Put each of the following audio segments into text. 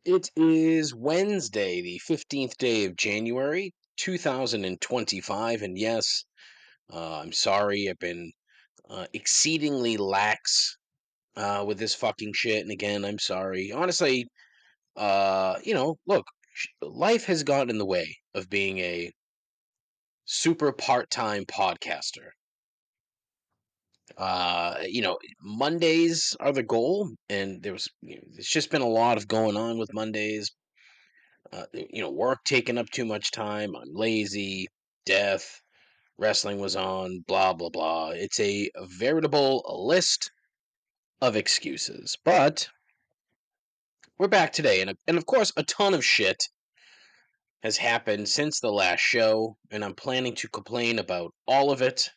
It is Wednesday, the 15th day of January, 2025. And yes, I'm sorry, I've been exceedingly lax with this fucking shit. And again, I'm sorry. Honestly, look, life has gotten in the way of being a super part time podcaster. Mondays are the goal, and there's just been a lot of going on with Mondays. Work taking up too much time. I'm lazy, death, wrestling was on, blah, blah, blah. It's a veritable list of excuses. But we're back today, and of course, a ton of shit has happened since the last show, and I'm planning to complain about all of it.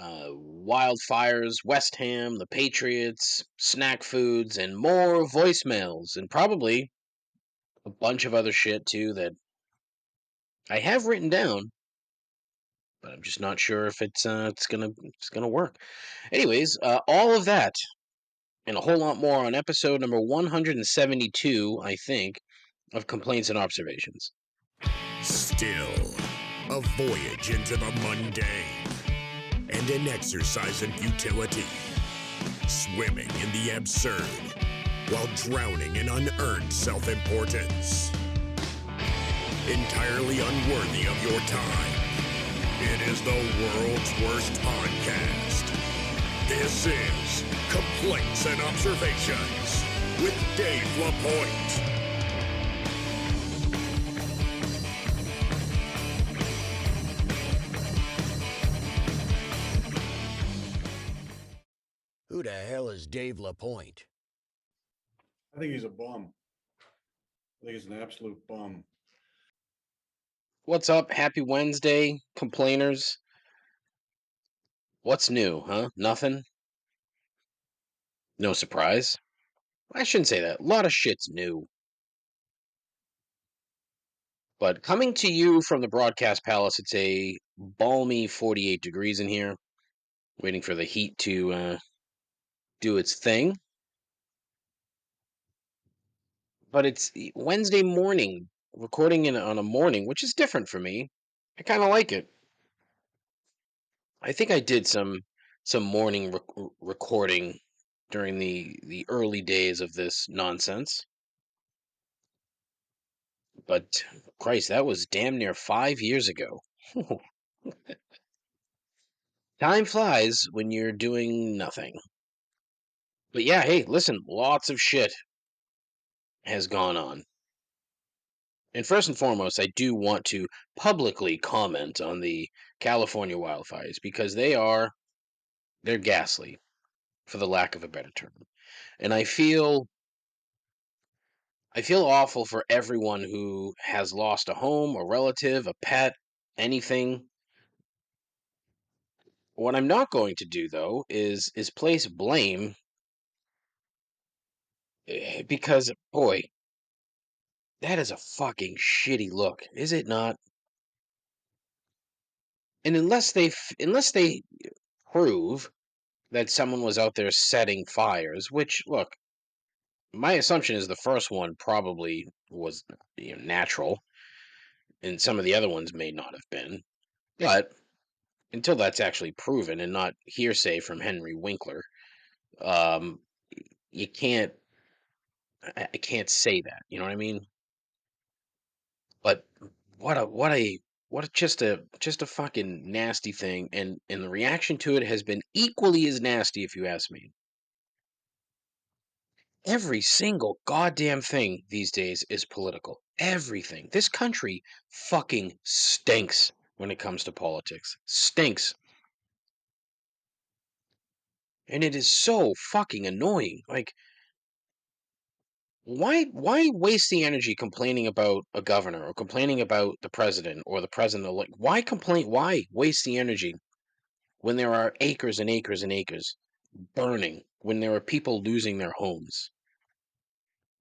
Wildfires, West Ham, the Patriots, snack foods, and more voicemails, and probably a bunch of other shit too that I have written down, but I'm just not sure if it's gonna work. Anyways, all of that and a whole lot more on episode number 172, I think, of Complaints and Observations. Still, a voyage into the mundane and an exercise in futility. Swimming in the absurd while drowning in unearned self-importance. Entirely unworthy of your time. It is the world's worst podcast. This is Complaints and Observations with Dave LaPointe. Who the hell is Dave LaPointe? I think he's a bum. I think he's an absolute bum. What's up? Happy Wednesday, complainers. What's new, huh? Nothing? No surprise? I shouldn't say that. A lot of shit's new. But coming to you from the broadcast palace, it's a balmy 48 degrees in here. Waiting for the heat to do its thing. But it's Wednesday morning, recording on a morning, which is different for me. I kind of like it. I think I did some morning recording during the early days of this nonsense. But Christ, that was damn near 5 years ago. Time flies when you're doing nothing. But yeah, hey, listen, lots of shit has gone on. And first and foremost, I do want to publicly comment on the California wildfires because they're ghastly, for the lack of a better term. And I feel awful for everyone who has lost a home, a relative, a pet, anything. What I'm not going to do though is place blame because boy, that is a fucking shitty look, is it not? And unless they prove that someone was out there setting fires, which look, my assumption is the first one probably was natural, and some of the other ones may not have been. But until that's actually proven and not hearsay from Henry Winkler, um, you can't. I can't say that. You know what I mean? But just a fucking nasty thing, and the reaction to it has been equally as nasty, if you ask me. Every single goddamn thing these days is political. Everything. This country fucking stinks when it comes to politics. Stinks. And it is so fucking annoying. Like, why waste the energy complaining about a governor or complaining about the president or the president? Like, why waste the energy when there are acres and acres and acres burning, when there are people losing their homes?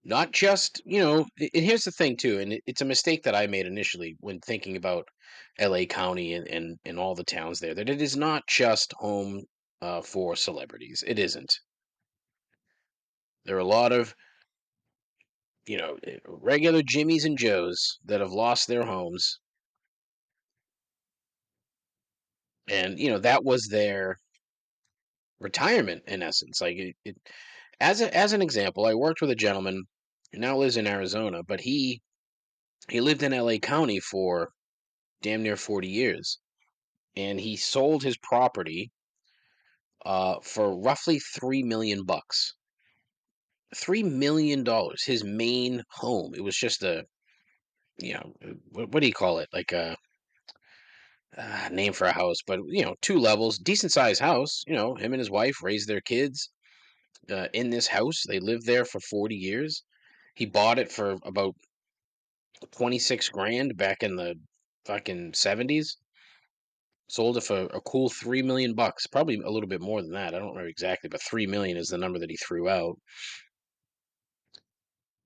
Not just, and here's the thing too, and it's a mistake that I made initially when thinking about LA County and all the towns there, that it is not just home for celebrities. It isn't. There are a lot of regular Jimmies and Joes that have lost their homes. And, that was their retirement in essence. Like as an example, I worked with a gentleman who now lives in Arizona, but he lived in LA County for damn near 40 years. And he sold his property for roughly $3 million. $3 million, his main home. It was just what do you call it? Like a name for a house, but 2 levels, decent sized house. Him and his wife raised their kids in this house. They lived there for 40 years. He bought it for about 26 grand back in the fucking 70s. Sold it for a cool $3 million, probably a little bit more than that. I don't know exactly, but 3 million is the number that he threw out.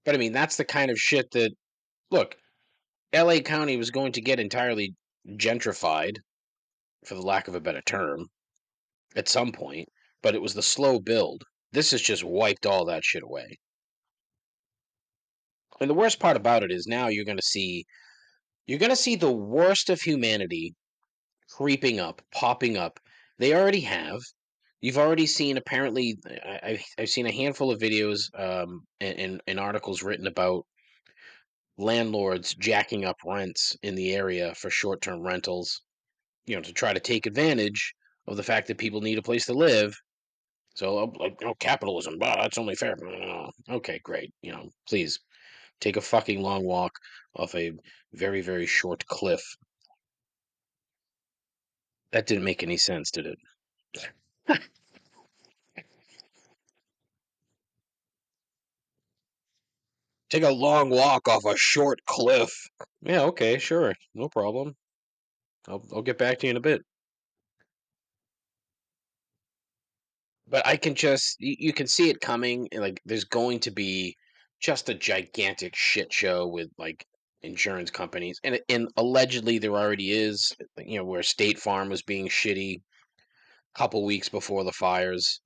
But I mean, that's the kind of shit that, look, LA County was going to get entirely gentrified, for the lack of a better term, at some point, but it was the slow build. This has just wiped all that shit away. And the worst part about it is now you're going to see the worst of humanity creeping up, popping up. They already have. You've already seen, apparently, I've seen a handful of videos and articles written about landlords jacking up rents in the area for short-term rentals, to try to take advantage of the fact that people need a place to live. So, like, capitalism, that's only fair. Okay, great. Please take a fucking long walk off a very, very short cliff. That didn't make any sense, did it? Take a long walk off a short cliff. Yeah, okay, sure. No problem. I'll get back to you in a bit. But I can just you can see it coming. Like there's going to be just a gigantic shit show with like insurance companies, and allegedly there already is. Where State Farm was being shitty a couple weeks before the fires.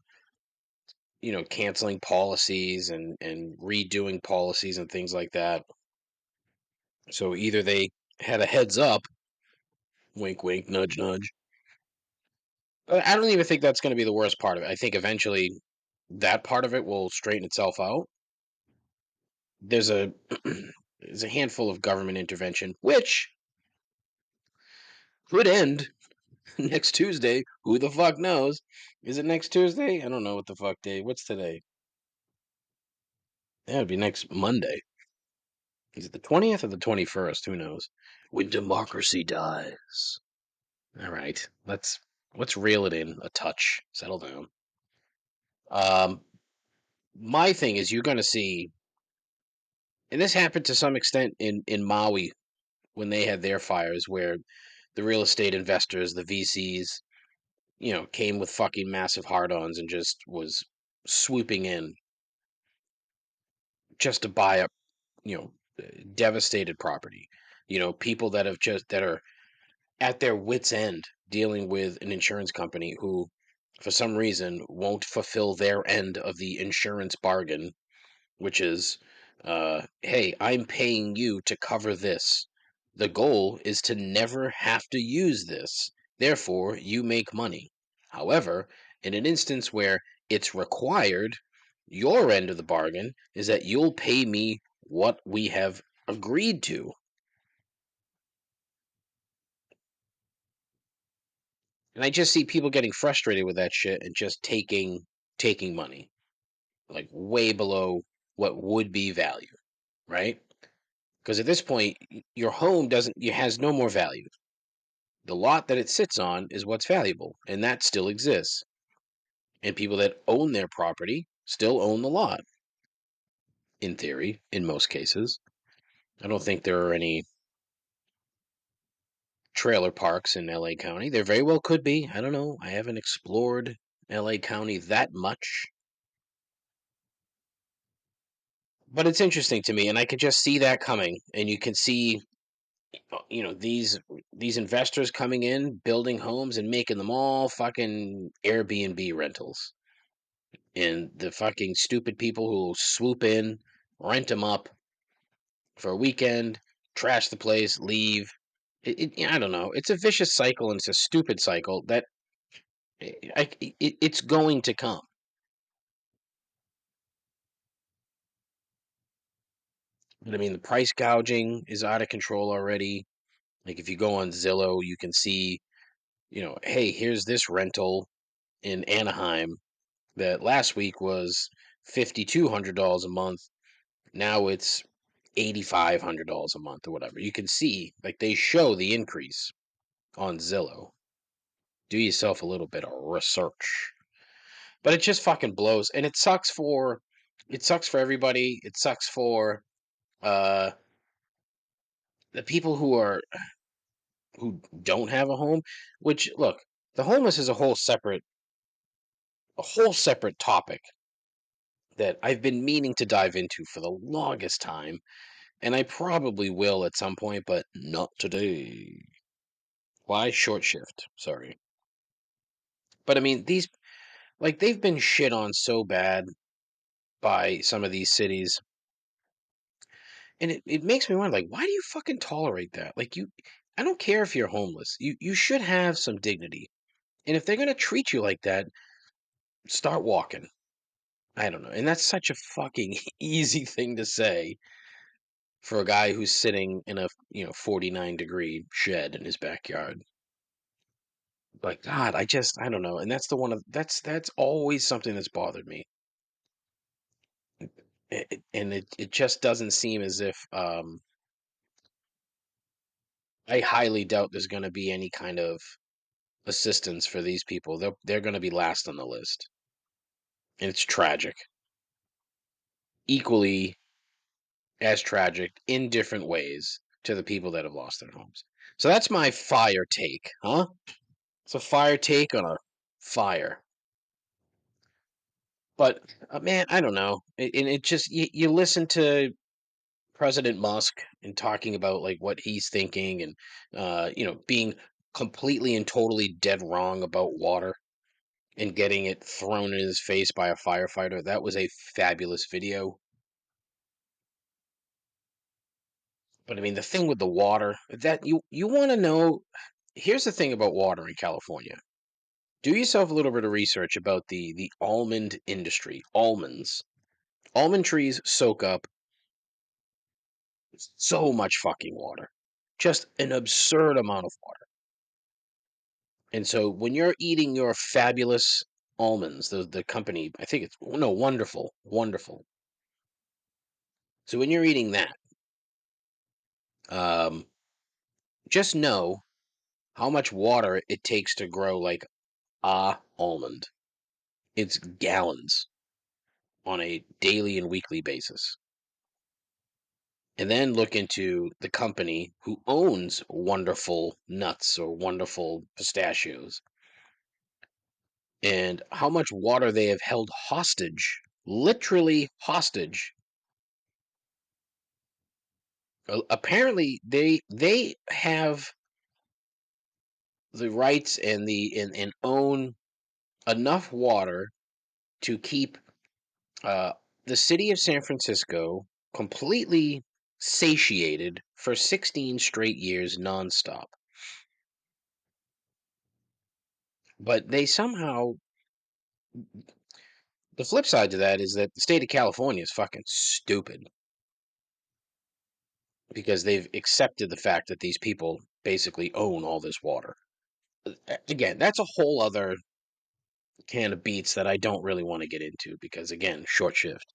Canceling policies and redoing policies and things like that. So either they had a heads up, wink, wink, nudge, nudge. I don't even think that's going to be the worst part of it. I think eventually that part of it will straighten itself out. There's a there's a handful of government intervention, which could end next Tuesday. Who the fuck knows? Is it next Tuesday? I don't know what the fuck day. What's today? Yeah, it'd be next Monday. Is it the 20th or the 21st? Who knows? When democracy dies. All right, let's reel it in a touch. Settle down. Um, my thing is you're going to see, and this happened to some extent in Maui when they had their fires, where the real estate investors, the VCs, came with fucking massive hard-ons and just was swooping in just to buy up, you know, devastated property. People that are at their wits' end dealing with an insurance company who, for some reason, won't fulfill their end of the insurance bargain, which is, hey, I'm paying you to cover this. The goal is to never have to use this. Therefore, you make money. However, in an instance where it's required, your end of the bargain is that you'll pay me what we have agreed to. And I just see people getting frustrated with that shit and just taking money, like way below what would be value, right? Because at this point, your home has no more value. The lot that it sits on is what's valuable, and that still exists. And people that own their property still own the lot, in theory, in most cases. I don't think there are any trailer parks in LA County. There very well could be. I don't know. I haven't explored LA County that much. But it's interesting to me, and I could just see that coming. And you can see, these investors coming in, building homes, and making them all fucking Airbnb rentals. And the fucking stupid people who swoop in, rent them up, for a weekend, trash the place, leave. I don't know. It's a vicious cycle, and it's a stupid cycle that it's going to come. But I mean, the price gouging is out of control already. Like if you go on Zillow, you can see, hey, here's this rental in Anaheim that last week was $5,200 a month. Now it's $8,500 a month or whatever. You can see, like, they show the increase on Zillow. Do yourself a little bit of research. But it just fucking blows, and it sucks for everybody. It sucks for uh the people who don't have a home, which, look, the homeless is a whole separate topic that I've been meaning to dive into for the longest time, and I probably will at some point, but not today. Why? Short shift. Sorry. But I mean, they've been shit on so bad by some of these cities. And it makes me wonder, like, why do you fucking tolerate that? Like, I don't care if you're homeless. You should have some dignity. And if they're gonna treat you like that, start walking. I don't know. And that's such a fucking easy thing to say for a guy who's sitting in a 49-degree shed in his backyard. Like, God, I don't know. And that's that's always something that's bothered me. And it just doesn't seem as if I highly doubt there's going to be any kind of assistance for these people. They're going to be last on the list, and it's tragic. Equally as tragic in different ways to the people that have lost their homes. So that's my fire take, huh? It's a fire take on a fire. But man, I don't know. And it just you listen to President Musk and talking about like what he's thinking, and being completely and totally dead wrong about water and getting it thrown in his face by a firefighter. That was a fabulous video. But I mean, the thing with the water, that you want to know, here's the thing about water in California. Do yourself a little bit of research about the almond industry. Almonds. Almond trees soak up so much fucking water. Just an absurd amount of water. And so when you're eating your fabulous almonds, the company, I think it's no wonderful, wonderful. So when you're eating that, um, just know how much water it takes to grow like a almond. It's gallons on a daily and weekly basis. And then look into the company who owns wonderful nuts or wonderful pistachios, and how much water they have held hostage, literally hostage. Apparently, they have the rights and own enough water to keep uh, the city of San Francisco completely satiated for 16 straight years nonstop. But they somehow, the flip side to that is that the state of California is fucking stupid because they've accepted the fact that these people basically own all this water. Again, that's a whole other can of beats that I don't really want to get into because, again, short shift.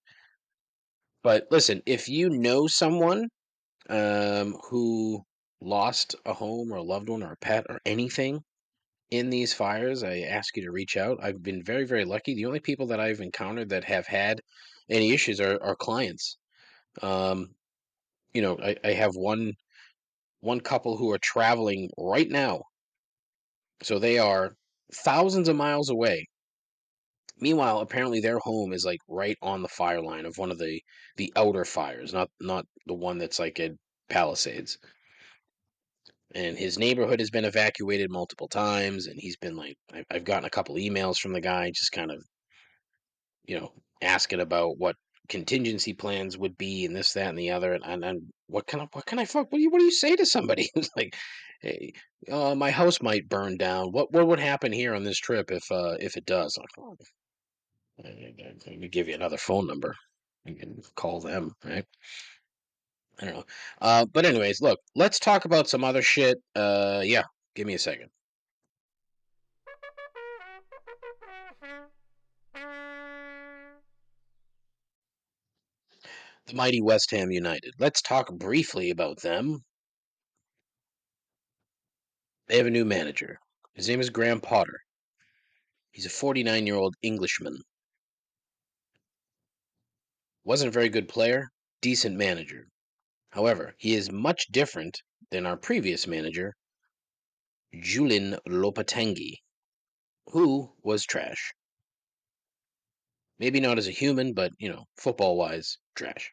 But listen, if you know someone who lost a home or a loved one or a pet or anything in these fires, I ask you to reach out. I've been very, very lucky. The only people that I've encountered that have had any issues are clients. Um, I have one couple who are traveling right now, so they are thousands of miles away. Meanwhile, apparently their home is like right on the fire line of one of the outer fires, not the one that's like at Palisades. And his neighborhood has been evacuated multiple times, and he's been like, I've gotten a couple emails from the guy, just kind of, asking about what contingency plans would be, and this, that, and the other, and what can I fuck? What do you say to somebody? It's like, hey, my house might burn down. What would happen here on this trip if it does? Like, oh, I can give you another phone number. You can call them, right? I don't know. But anyways, look, let's talk about some other shit. Yeah, give me a second. The mighty West Ham United. Let's talk briefly about them. They have a new manager. His name is Graham Potter. He's a 49-year-old Englishman. Wasn't a very good player, decent manager. However, he is much different than our previous manager, Julian Lopetegui, who was trash. Maybe not as a human, but, football-wise, trash.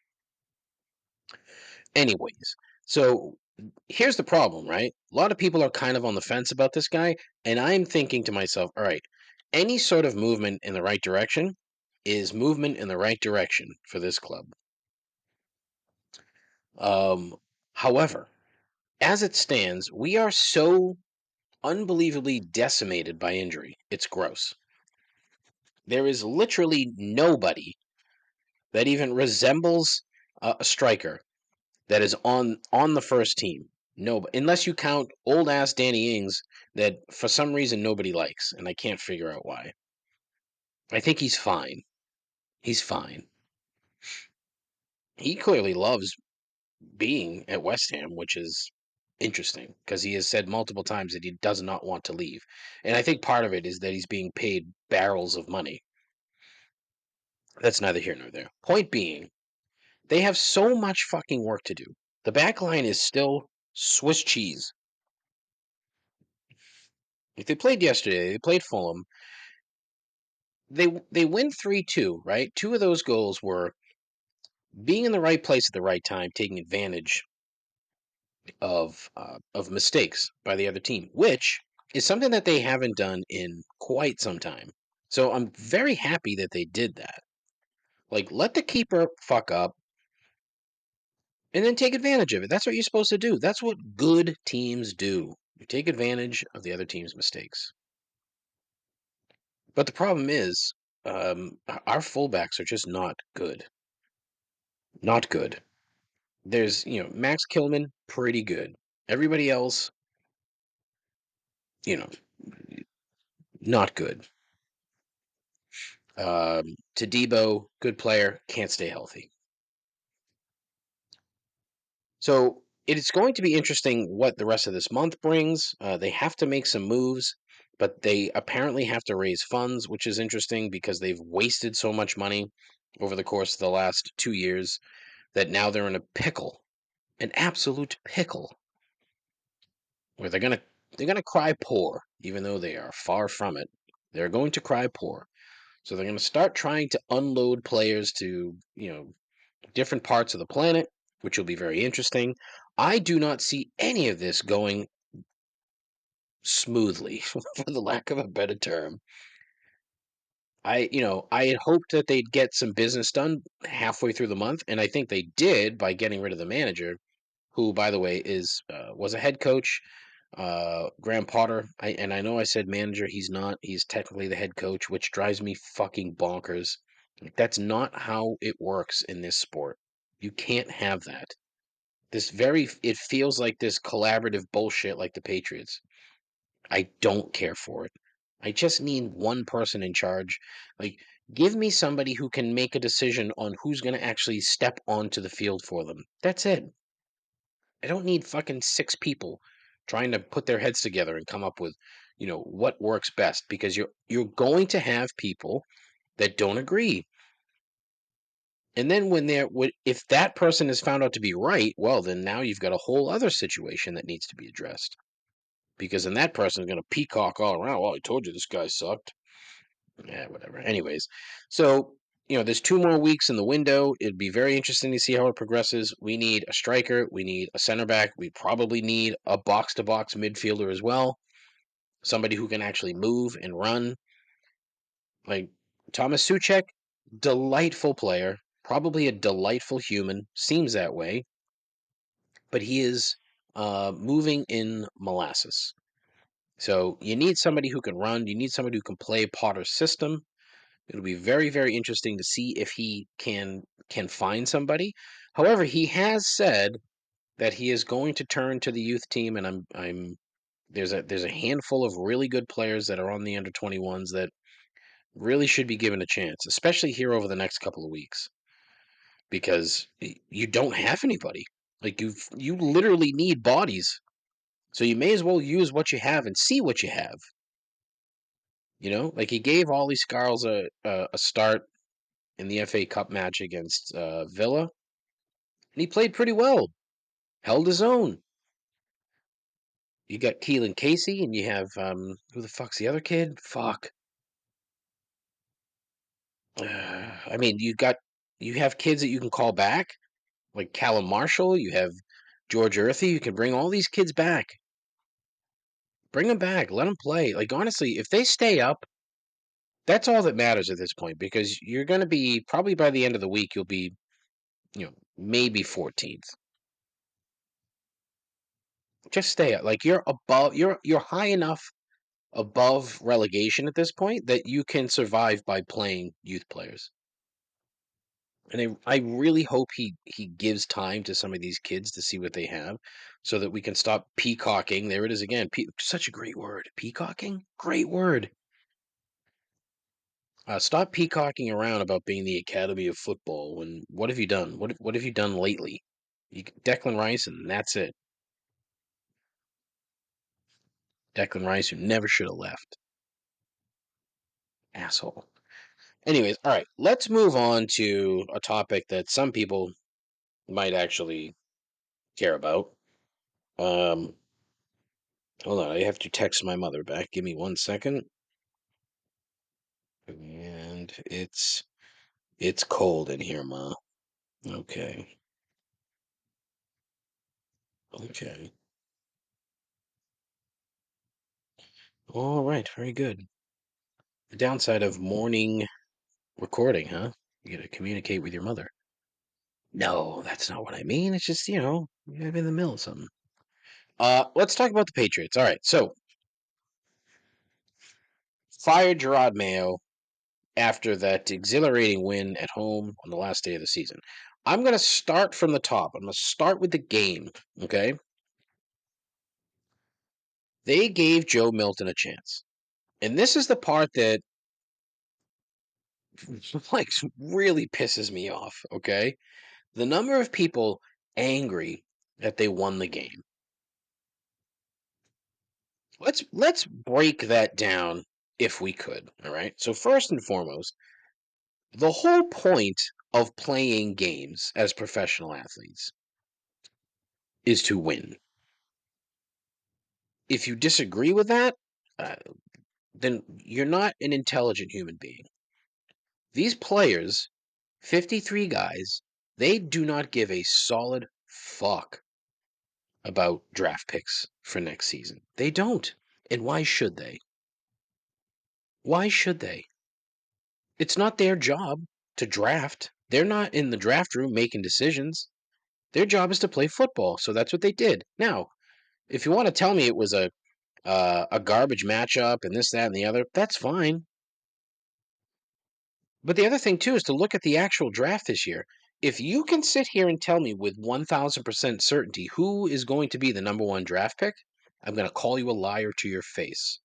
Anyways, so here's the problem, right? A lot of people are kind of on the fence about this guy, and I'm thinking to myself, all right, any sort of movement in the right direction is movement in the right direction for this club. However, as it stands, we are so unbelievably decimated by injury. It's gross. There is literally nobody that even resembles a striker that is on the first team. No, unless you count old ass Danny Ings that for some reason nobody likes, and I can't figure out why. I think he's fine. He's fine. He clearly loves being at West Ham, which is interesting because he has said multiple times that he does not want to leave. And I think part of it is that he's being paid barrels of money. That's neither here nor there. Point being, they have so much fucking work to do. The back line is still Swiss cheese. If they played yesterday, they played Fulham. They win 3-2, right? Two of those goals were being in the right place at the right time, taking advantage of mistakes by the other team, which is something that they haven't done in quite some time. So I'm very happy that they did that. Like, let the keeper fuck up and then take advantage of it. That's what you're supposed to do. That's what good teams do. You take advantage of the other team's mistakes. But the problem is, our fullbacks are just not good. Not good. There's, Max Kilman, pretty good. Everybody else, not good. Todibo, good player, can't stay healthy. So it is going to be interesting what the rest of this month brings. They have to make some moves, but they apparently have to raise funds, which is interesting because they've wasted so much money over the course of the last 2 years that now they're in a pickle, an absolute pickle, where they're gonna cry poor, even though they are far from it. They're going to cry poor. So they're going to start trying to unload players to, different parts of the planet, which will be very interesting. I do not see any of this going smoothly, for the lack of a better term. I had hoped that they'd get some business done halfway through the month, and I think they did by getting rid of the manager, who, by the way, was a head coach. Graham Potter. I know I said manager. He's not. He's technically the head coach, which drives me fucking bonkers. Like, that's not how it works in this sport. You can't have that. It feels like this collaborative bullshit like the Patriots. I don't care for it. I just need one person in charge. Like, give me somebody who can make a decision on who's going to actually step onto the field for them. That's it. I don't need fucking 6 people trying to put their heads together and come up with, what works best, because you're going to have people that don't agree. And then if that person is found out to be right, well, then now you've got a whole other situation that needs to be addressed. Because then that person is going to peacock all around. Well, I told you this guy sucked. Yeah, whatever. Anyways, so there's 2 more weeks in the window. It'd be very interesting to see how it progresses. We need a striker. We need a center back. We probably need a box-to-box midfielder as well. Somebody who can actually move and run. Like Thomas Suchek, delightful player. probably a delightful human, seems that way, but he is moving in molasses. So you need somebody who can run. You need somebody who can play Potter's system. It'll be very, very interesting to see if he can find somebody. However, he has said that he is going to turn to the youth team, and I'm there's a handful of really good players that are on the under 21s that really should be given a chance, especially here over the next couple of weeks, because you don't have anybody. Like you literally need bodies, so you may as well use what you have and see what you have. You know, like he gave Ollie Scarles a start in the FA Cup match against Villa, and he played pretty well, held his own. You got Keelan Casey, and you have who the fuck's the other kid? Fuck. I mean, you have kids that you can call back, like Callum Marshall. You have George Earthy. You can bring all these kids back. Bring them back. Let them play. Like honestly, if they stay up, that's all that matters at this point because you're going to be probably by the end of the week you'll be, maybe 14th. Just stay up. Like you're above. You're high enough above relegation at this point that you can survive by playing youth players. And I really hope he gives time to some of these kids to see what they have so that we can stop peacocking. There it is again. Such a great word. Peacocking? Great word. Stop peacocking around about being the Academy of Football. When what have you done? What have you done lately? Declan Rice, and that's it. Declan Rice, who never should have left. Asshole. Anyways, all right, let's move on to a topic that some people might actually care about. Hold on, I have to text my mother back. Give me 1 second. And it's cold in here, Ma. Okay. Okay. All right, very good. The downside of morning recording, huh? You gotta communicate with your mother. No, that's not what I mean. It's just, you're in the middle of something. Let's talk about the Patriots. All right, so fired Gerard Mayo after that exhilarating win at home on the last day of the season. I'm going to start from the top. I'm going to start with the game, okay? They gave Joe Milton a chance. And this is the part that like really pisses me off, okay? The number of people angry that they won the game. Let's break that down if we could, all right? So first and foremost, the whole point of playing games as professional athletes is to win. If you disagree with that, uh, then you're not an intelligent human being. These players, 53 guys, they do not give a solid fuck about draft picks for next season. They don't. And why should they? Why should they? It's not their job to draft. They're not in the draft room making decisions. Their job is to play football, so that's what they did. Now, if you want to tell me it was a garbage matchup and this, that, and the other, that's fine. But the other thing too is to look at the actual draft this year. If you can sit here and tell me with 1000% certainty who is going to be the number one draft pick, I'm going to call you a liar to your face.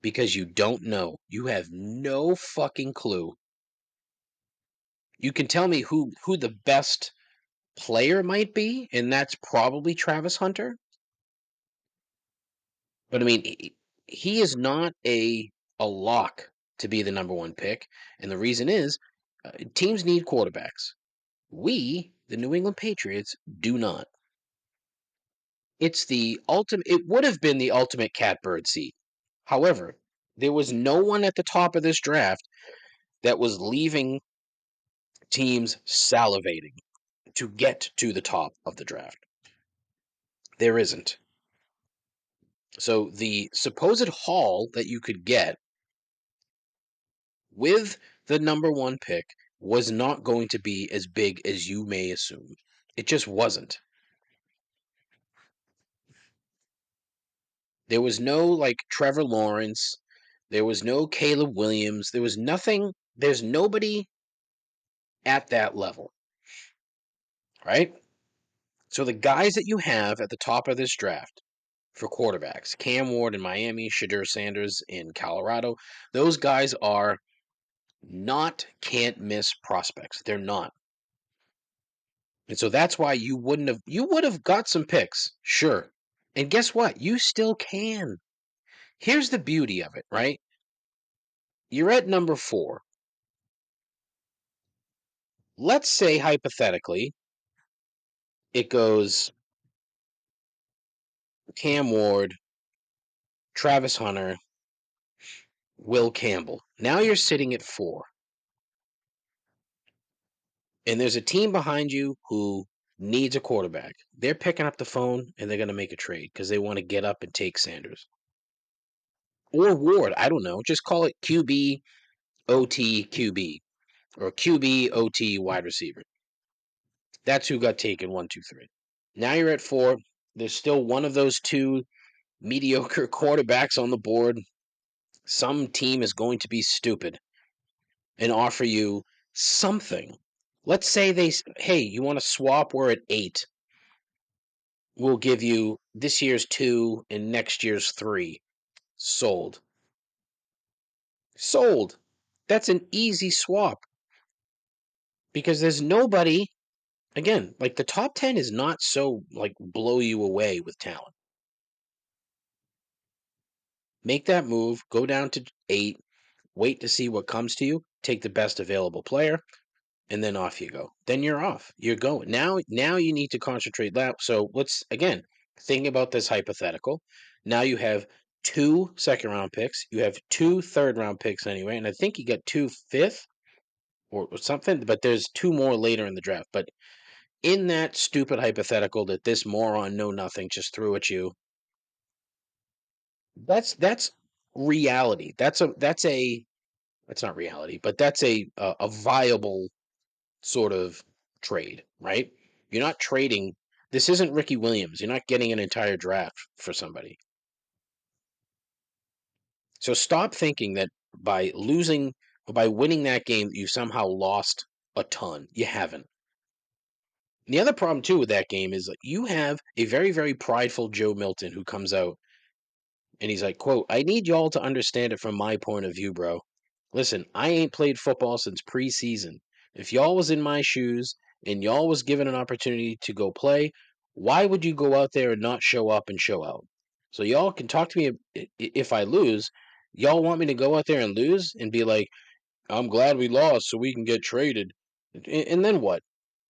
Because you don't know. You have no fucking clue. You can tell me who the best player might be, and that's probably Travis Hunter. But I mean, he is not a lock to be the number one pick, and the reason is teams need quarterbacks. We, the New England Patriots, do not. It's the ultimate. It would have been the ultimate catbird seat. However, there was no one at the top of this draft that was leaving teams salivating to get to the top of the draft. There isn't. So the supposed haul that you could get with the number one pick was not going to be as big as you may assume. It just wasn't. There was no like Trevor Lawrence. There was no Caleb Williams. There was nothing. There's nobody at that level, right? So the guys that you have at the top of this draft for quarterbacks, Cam Ward in Miami, Shadur Sanders in Colorado, those guys are not can't miss prospects. They're not. And so that's why you would have got some picks, sure. And guess what? You still can. Here's the beauty of it, right? You're at number 4. Let's say hypothetically it goes Cam Ward, Travis Hunter, Will Campbell. Now you're sitting at 4. And there's a team behind you who needs a quarterback. They're picking up the phone and they're going to make a trade because they want to get up and take Sanders. Or Ward, I don't know. Just call it QB, OT, QB. Or QB, OT, wide receiver. That's who got taken 1, 2, 3. Now you're at 4. There's still one of those 2 mediocre quarterbacks on the board. Some team is going to be stupid and offer you something. Let's say hey, you want to swap? We're at 8. We'll give you this year's 2 and next year's 3. Sold. Sold. That's an easy swap. Because there's nobody, again, like the top 10 is not so like blow you away with talent. Make that move, go down to 8, wait to see what comes to you, take the best available player, and then off you go. Then you're off. You're going. Now you need to concentrate that. So let's again think about this hypothetical. Now you have 2 second-round picks. You have 2 third-round picks anyway, and I think you got 2 fifth or something. But there's 2 more later in the draft. But in that stupid hypothetical that this moron know nothing just threw at you, that's reality. That's not reality, but that's a viable sort of trade, right? You're not trading. This isn't Ricky Williams. You're not getting an entire draft for somebody. So stop thinking that by losing or by winning that game, you somehow lost a ton. You haven't. The other problem too with that game is you have a very, very prideful Joe Milton who comes out and he's like, quote, "I need y'all to understand it from my point of view, bro. Listen, I ain't played football since preseason. If y'all was in my shoes and y'all was given an opportunity to go play, why would you go out there and not show up and show out? So y'all can talk to me if I lose. Y'all want me to go out there and lose and be like, I'm glad we lost so we can get traded. And then what?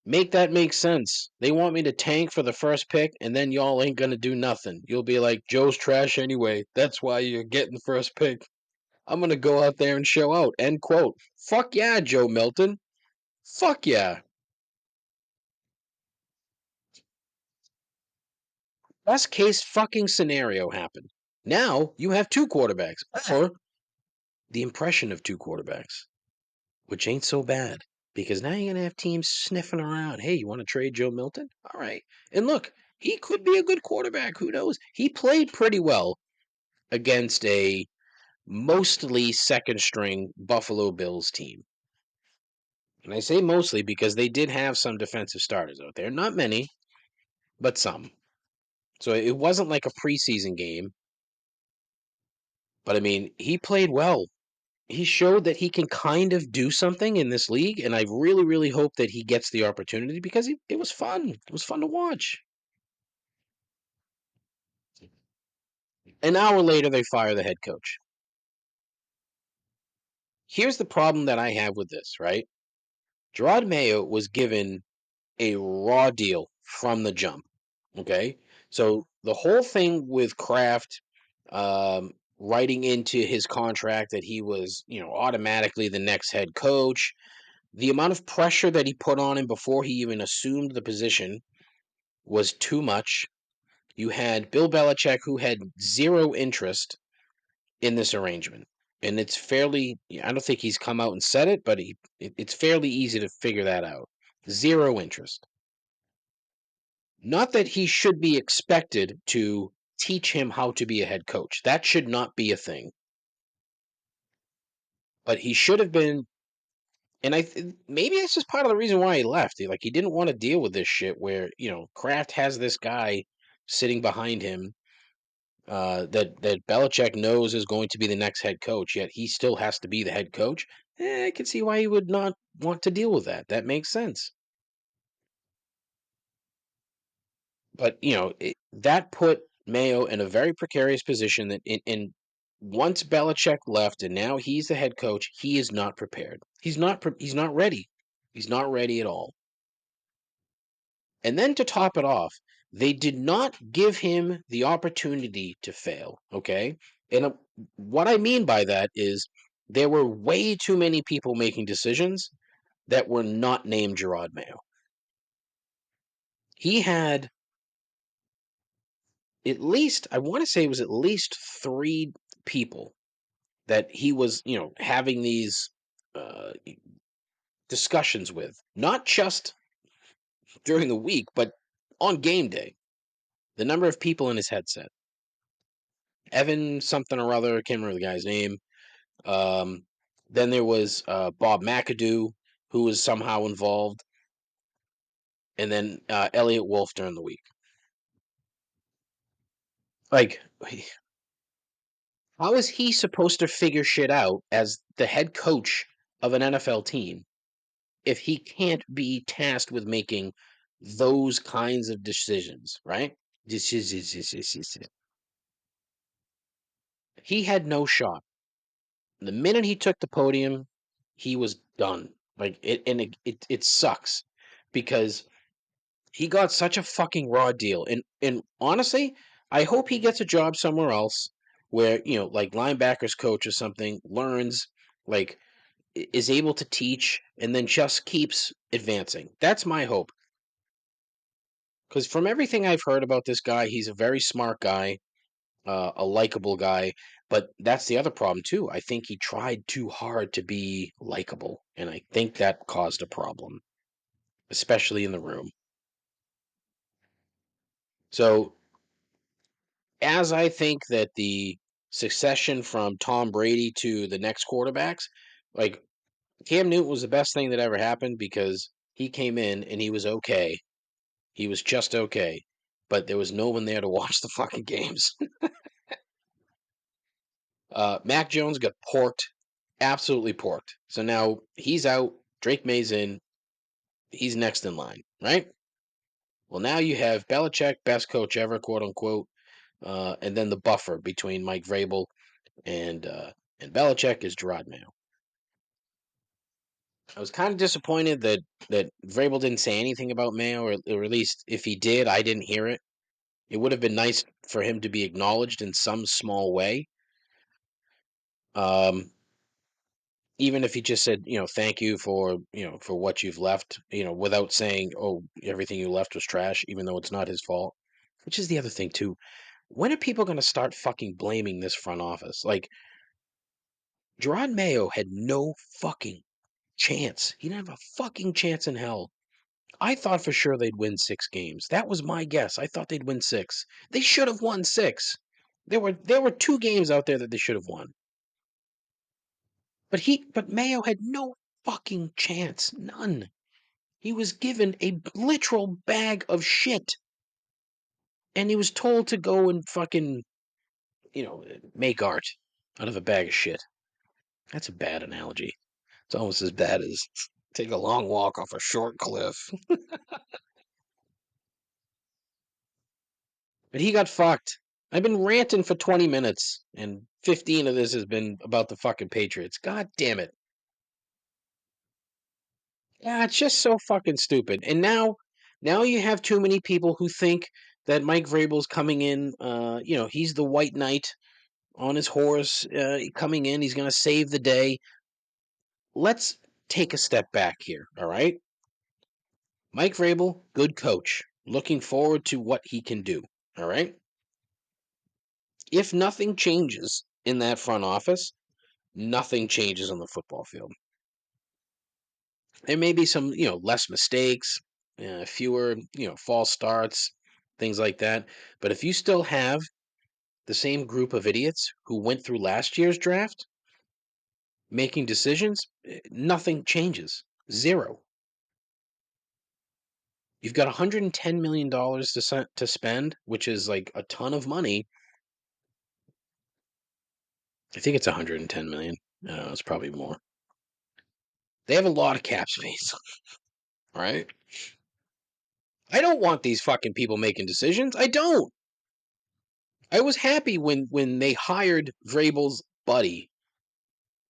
Make that make sense. They want me to tank for the first pick, and then y'all ain't gonna do nothing. You'll be like, Joe's trash anyway. That's why you're getting the first pick. I'm gonna go out there and show out. End quote. Fuck yeah, Joe Milton. Fuck yeah. Best case fucking scenario happened. Now you have 2 quarterbacks, or the impression of 2 quarterbacks, which ain't so bad. Because now you're going to have teams sniffing around. Hey, you want to trade Joe Milton? All right. And look, he could be a good quarterback. Who knows? He played pretty well against a mostly second string Buffalo Bills team. And I say mostly because they did have some defensive starters out there. Not many, but some. So it wasn't like a preseason game. But I mean, he played well. He showed that he can kind of do something in this league, and I really, really hope that he gets the opportunity because it was fun. It was fun to watch. An hour later, they fire the head coach. Here's the problem that I have with this, right? Gerard Mayo was given a raw deal from the jump, okay? So the whole thing with Kraft writing into his contract that he was, automatically the next head coach, the amount of pressure that he put on him before he even assumed the position was too much. You had Bill Belichick, who had zero interest in this arrangement. And it's fairly, I don't think he's come out and said it, but it's fairly easy to figure that out. Zero interest. Not that he should be expected to teach him how to be a head coach. That should not be a thing. But he should have been, and maybe that's just part of the reason why he left. He didn't want to deal with this shit where, Kraft has this guy sitting behind him that Belichick knows is going to be the next head coach, yet he still has to be the head coach. I can see why he would not want to deal with that. That makes sense. But that put Mayo in a very precarious position. That in once Belichick left, and now he's the head coach, he is not prepared. He's not. He's not ready. He's not ready at all. And then to top it off, they did not give him the opportunity to fail. Okay, and what I mean by that is there were way too many people making decisions that were not named Gerard Mayo. He had at least, I want to say it was at least 3 people that he was, having these discussions with, not just during the week, but on game day. The number of people in his headset. Evan something or other, I can't remember the guy's name. Then there was Bob McAdoo, who was somehow involved. And then Elliot Wolf during the week. Like, how is he supposed to figure shit out as the head coach of an NFL team if he can't be tasked with making those kinds of decisions, right? He had no shot. The minute he took the podium, he was done. Like it sucks because he got such a fucking raw deal. And honestly, I hope he gets a job somewhere else where, like linebackers coach or something, learns, like is able to teach, and then just keeps advancing. That's my hope. Because from everything I've heard about this guy, he's a very smart guy, a likable guy. But that's the other problem too. I think he tried too hard to be likable, and I think that caused a problem, especially in the room. So, as I think that the succession from Tom Brady to the next quarterbacks, like Cam Newton was the best thing that ever happened because he came in and he was okay. He was just okay, but there was no one there to watch the fucking games. Mac Jones got porked, absolutely porked. So now he's out. Drake May's in. He's next in line, right? Well, now you have Belichick, best coach ever, quote unquote, and then the buffer between Mike Vrabel and Belichick is Gerard Mayo. I was kind of disappointed that Vrabel didn't say anything about Mayo, or at least if he did, I didn't hear it. It would have been nice for him to be acknowledged in some small way. Even if he just said, thank you for, for what you've left, without saying, oh, everything you left was trash, even though it's not his fault. Which is the other thing too. When are people going to start fucking blaming this front office? Like, Gerard Mayo had no fucking chance. He didn't have a fucking chance in hell. I thought for sure they'd win 6 games. That was my guess. I thought they'd win 6. They should have won 6. There were 2 games out there that they should have won. But Mayo had no fucking chance. None. He was given a literal bag of shit. And he was told to go and fucking, make art out of a bag of shit. That's a bad analogy. It's almost as bad as take a long walk off a short cliff. But he got fucked. I've been ranting for 20 minutes, and 15 of this has been about the fucking Patriots. God damn it. Yeah, it's just so fucking stupid. And now you have too many people who think that Mike Vrabel's coming in, he's the white knight on his horse, coming in, he's going to save the day. Let's take a step back here, all right? Mike Vrabel, good coach. Looking forward to what he can do, all right? If nothing changes in that front office, nothing changes on the football field. There may be some, less mistakes, fewer, false starts, things like that. But if you still have the same group of idiots who went through last year's draft making decisions, nothing changes. Zero. You've got $110 million to spend, which is like a ton of money. I think it's 110 million. No, it's probably more. They have a lot of cap space, right? I don't want these fucking people making decisions. I don't. I was happy when they hired Vrabel's buddy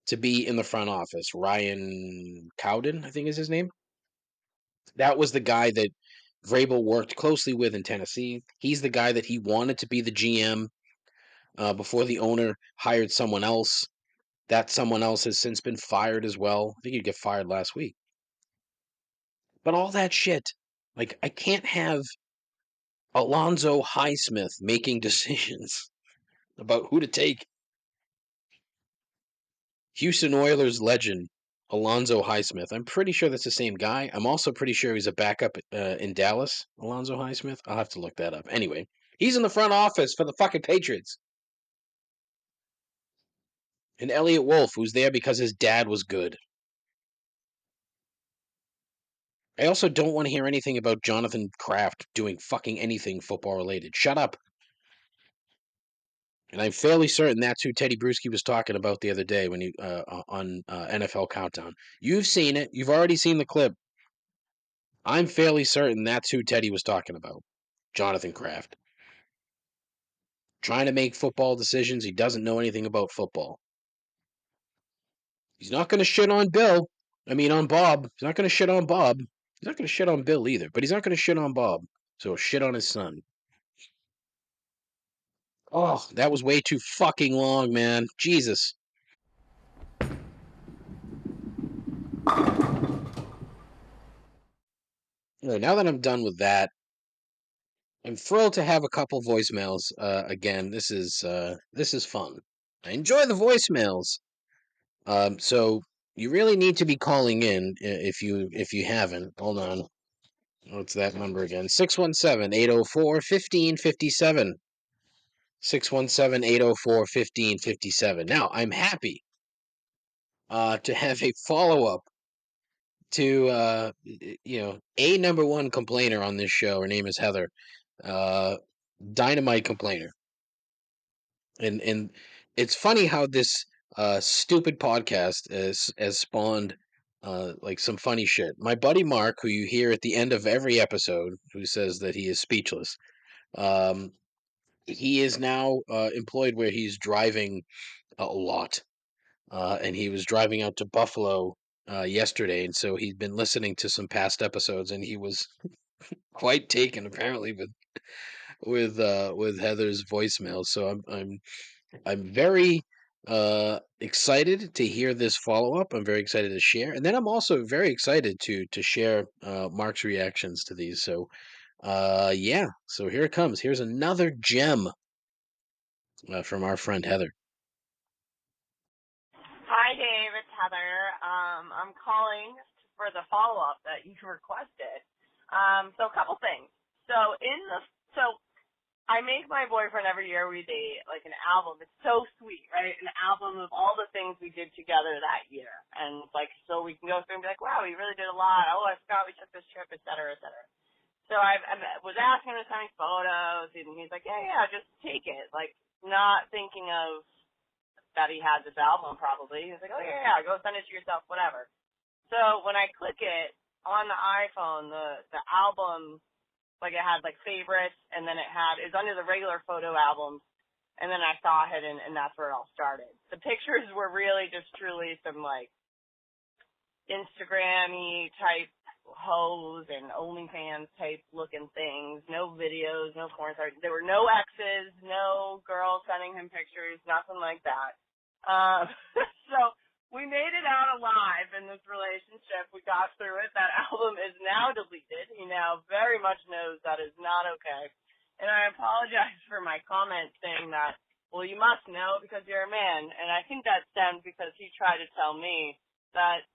to be in the front office. Ryan Cowden, I think is his name. That was the guy that Vrabel worked closely with in Tennessee. He's the guy that he wanted to be the GM before the owner hired someone else. That someone else has since been fired as well. I think he'd get fired last week. But all that shit, like, I can't have Alonzo Highsmith making decisions about who to take. Houston Oilers legend Alonzo Highsmith. I'm pretty sure that's the same guy. I'm also pretty sure he's a backup in Dallas. Alonzo Highsmith. I'll have to look that up. Anyway, he's in the front office for the fucking Patriots. And Elliot Wolf, who's there because his dad was good. I also don't want to hear anything about Jonathan Kraft doing fucking anything football related. Shut up. And I'm fairly certain that's who Teddy Bruschi was talking about the other day when he on NFL Countdown. You've seen it. You've already seen the clip. I'm fairly certain that's who Teddy was talking about. Jonathan Kraft. Trying to make football decisions. He doesn't know anything about football. He's not going to shit on Bill. On Bob. He's not going to shit on Bob. He's not going to shit on Bill either. But he's not going to shit on Bob. So he'll shit on his son. Oh, that was way too fucking long, man. Jesus. Now that I'm done with that, I'm thrilled to have a couple voicemails. Again, this is fun. I enjoy the voicemails. So you really need to be calling in if you haven't. Hold on. What's that number again? 617-804-1557. 617-804-1557. Now, I'm happy to have a follow-up to a number one complainer on this show. Her name is Heather. Dynamite complainer. And it's funny how this stupid podcast has spawned like some funny shit. My buddy Mark, who you hear at the end of every episode, who says that he is speechless, he is now employed where he's driving a lot. And he was driving out to Buffalo yesterday, and so he'd been listening to some past episodes, and he was quite taken apparently with Heather's voicemail. So I'm very excited to hear this follow up. I'm very excited to share, and then I'm also very excited to share Mark's reactions to these. So yeah, so here it comes. Here's another gem from our friend Heather. Hi, Dave. It's Heather. I'm calling for the follow-up that you requested. So a couple things. So I make my boyfriend every year we date like an album. It's so sweet, right? An album of all the things we did together that year, and like so we can go through and be like, wow, we really did a lot. Oh, I forgot we took this trip, et cetera, et cetera. So I was asking him to send me photos, and he's like, yeah, just take it. Like not thinking of that he had this album probably. He's like, oh yeah, go send it to yourself, whatever. So when I click it on the iPhone, the album, like it had like favorites, and then it was under the regular photo albums, and then I saw it, and that's where it all started. The pictures were really just truly some like Instagram-y type hoes and OnlyFans type looking things. No videos, no porn stars. There were no exes, no girls sending him pictures, nothing like that. So we made it out alive in this relationship. We got through it. That album is now deleted. He now very much knows that is not okay. And I apologize for my comment saying that well, you must know because you're a man. And I think that stemmed because he tried to tell me that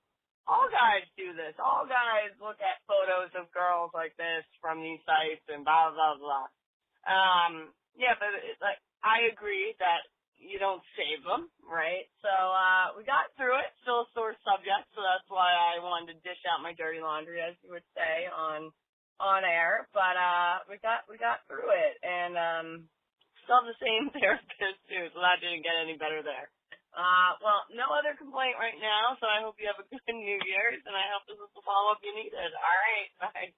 all guys do this. All guys look at photos of girls like this from these sites and blah, blah, blah. Yeah, but like, I agree that you don't save them, right? So, we got through it. Still a sore subject, so that's why I wanted to dish out my dirty laundry, as you would say, on air. But, we got through it. And, still the same therapist too, so that didn't get any better there. Well, no other complaint right now, so I hope you have a good New Year's, and I hope this is the follow-up you needed. All right, bye.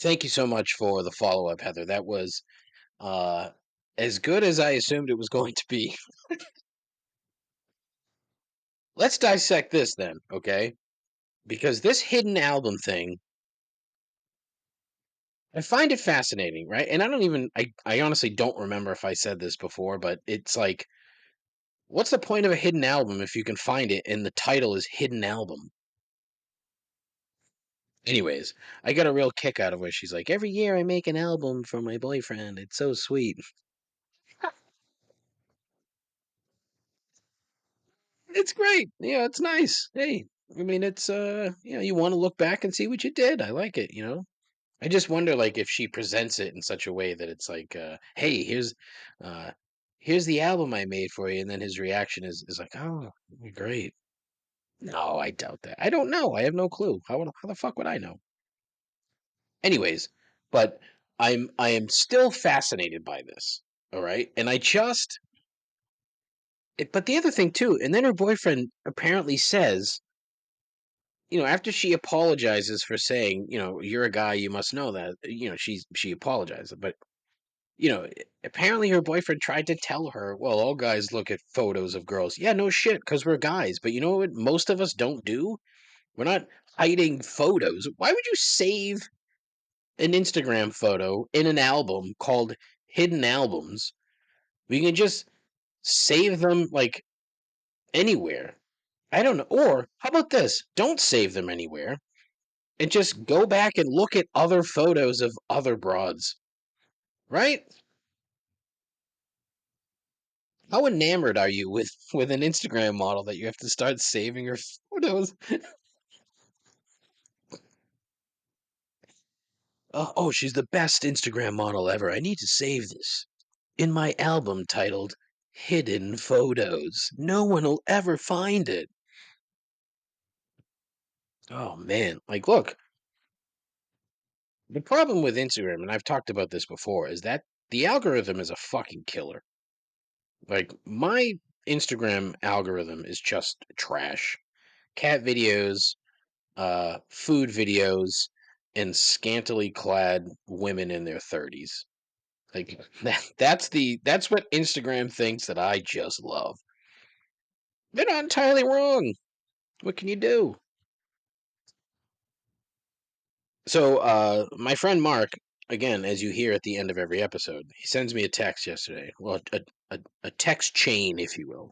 Thank you so much for the follow-up, Heather. That was as good as I assumed it was going to be. Let's dissect this then, okay? Because this hidden album thing, I find it fascinating, right? And I honestly don't remember if I said this before, but it's like, what's the point of a hidden album if you can find it and the title is Hidden Album? Anyways, I got a real kick out of where she's like, every year I make an album for my boyfriend. It's so sweet. It's great. Yeah, it's nice. Hey, I mean, it's you want to look back and see what you did. I like it. I just wonder, like, if she presents it in such a way that it's like, hey, uh, here's the album I made for you, and then his reaction is like, oh, great. No, I doubt that. I don't know. I have no clue. How the fuck would I know? Anyways, but I am still fascinated by this. All right, and but the other thing too, and then her boyfriend apparently says, after she apologizes for saying, you're a guy, you must know that, she apologized, but apparently her boyfriend tried to tell her, well, all guys look at photos of girls. Yeah, no shit, because we're guys. But you know what most of us don't do? We're not hiding photos. Why would you save an Instagram photo in an album called Hidden Albums? We can just save them like anywhere. I don't know. Or how about this? Don't save them anywhere and just go back and look at other photos of other broads. Right? How enamored are you with an Instagram model that you have to start saving your photos? Oh, she's the best Instagram model ever. I need to save this in my album titled Hidden Photos. No one will ever find it. Oh man, like look, the problem with Instagram, and I've talked about this before, is that the algorithm is a fucking killer. Like my Instagram algorithm is just trash. Cat videos, food videos, and scantily clad women in their 30s. Like that's what Instagram thinks that I just love. They're not entirely wrong. What can you do? So, my friend Mark, again, as you hear at the end of every episode, he sends me a text yesterday. Well, a text chain, if you will.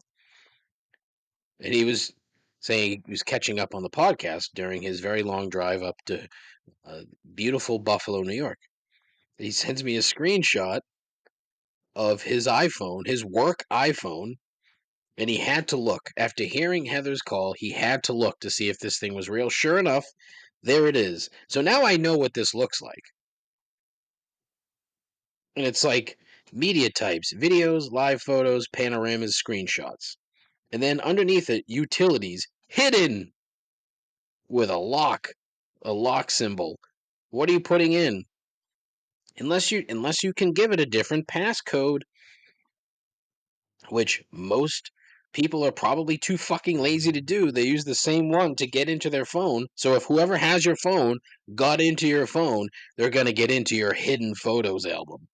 And he was saying he was catching up on the podcast during his very long drive up to beautiful Buffalo, New York. He sends me a screenshot of his iPhone, his work iPhone, and he had to look. After hearing Heather's call, he had to look to see if this thing was real. Sure enough, there it is. So now I know what this looks like. And it's like media types, videos, live photos, panoramas, screenshots. And then underneath it, utilities, hidden with a lock symbol. What are you putting in? Unless you can give it a different passcode, which most people are probably too fucking lazy to do. They use the same one to get into their phone. So if whoever has your phone got into your phone, they're going to get into your hidden photos album.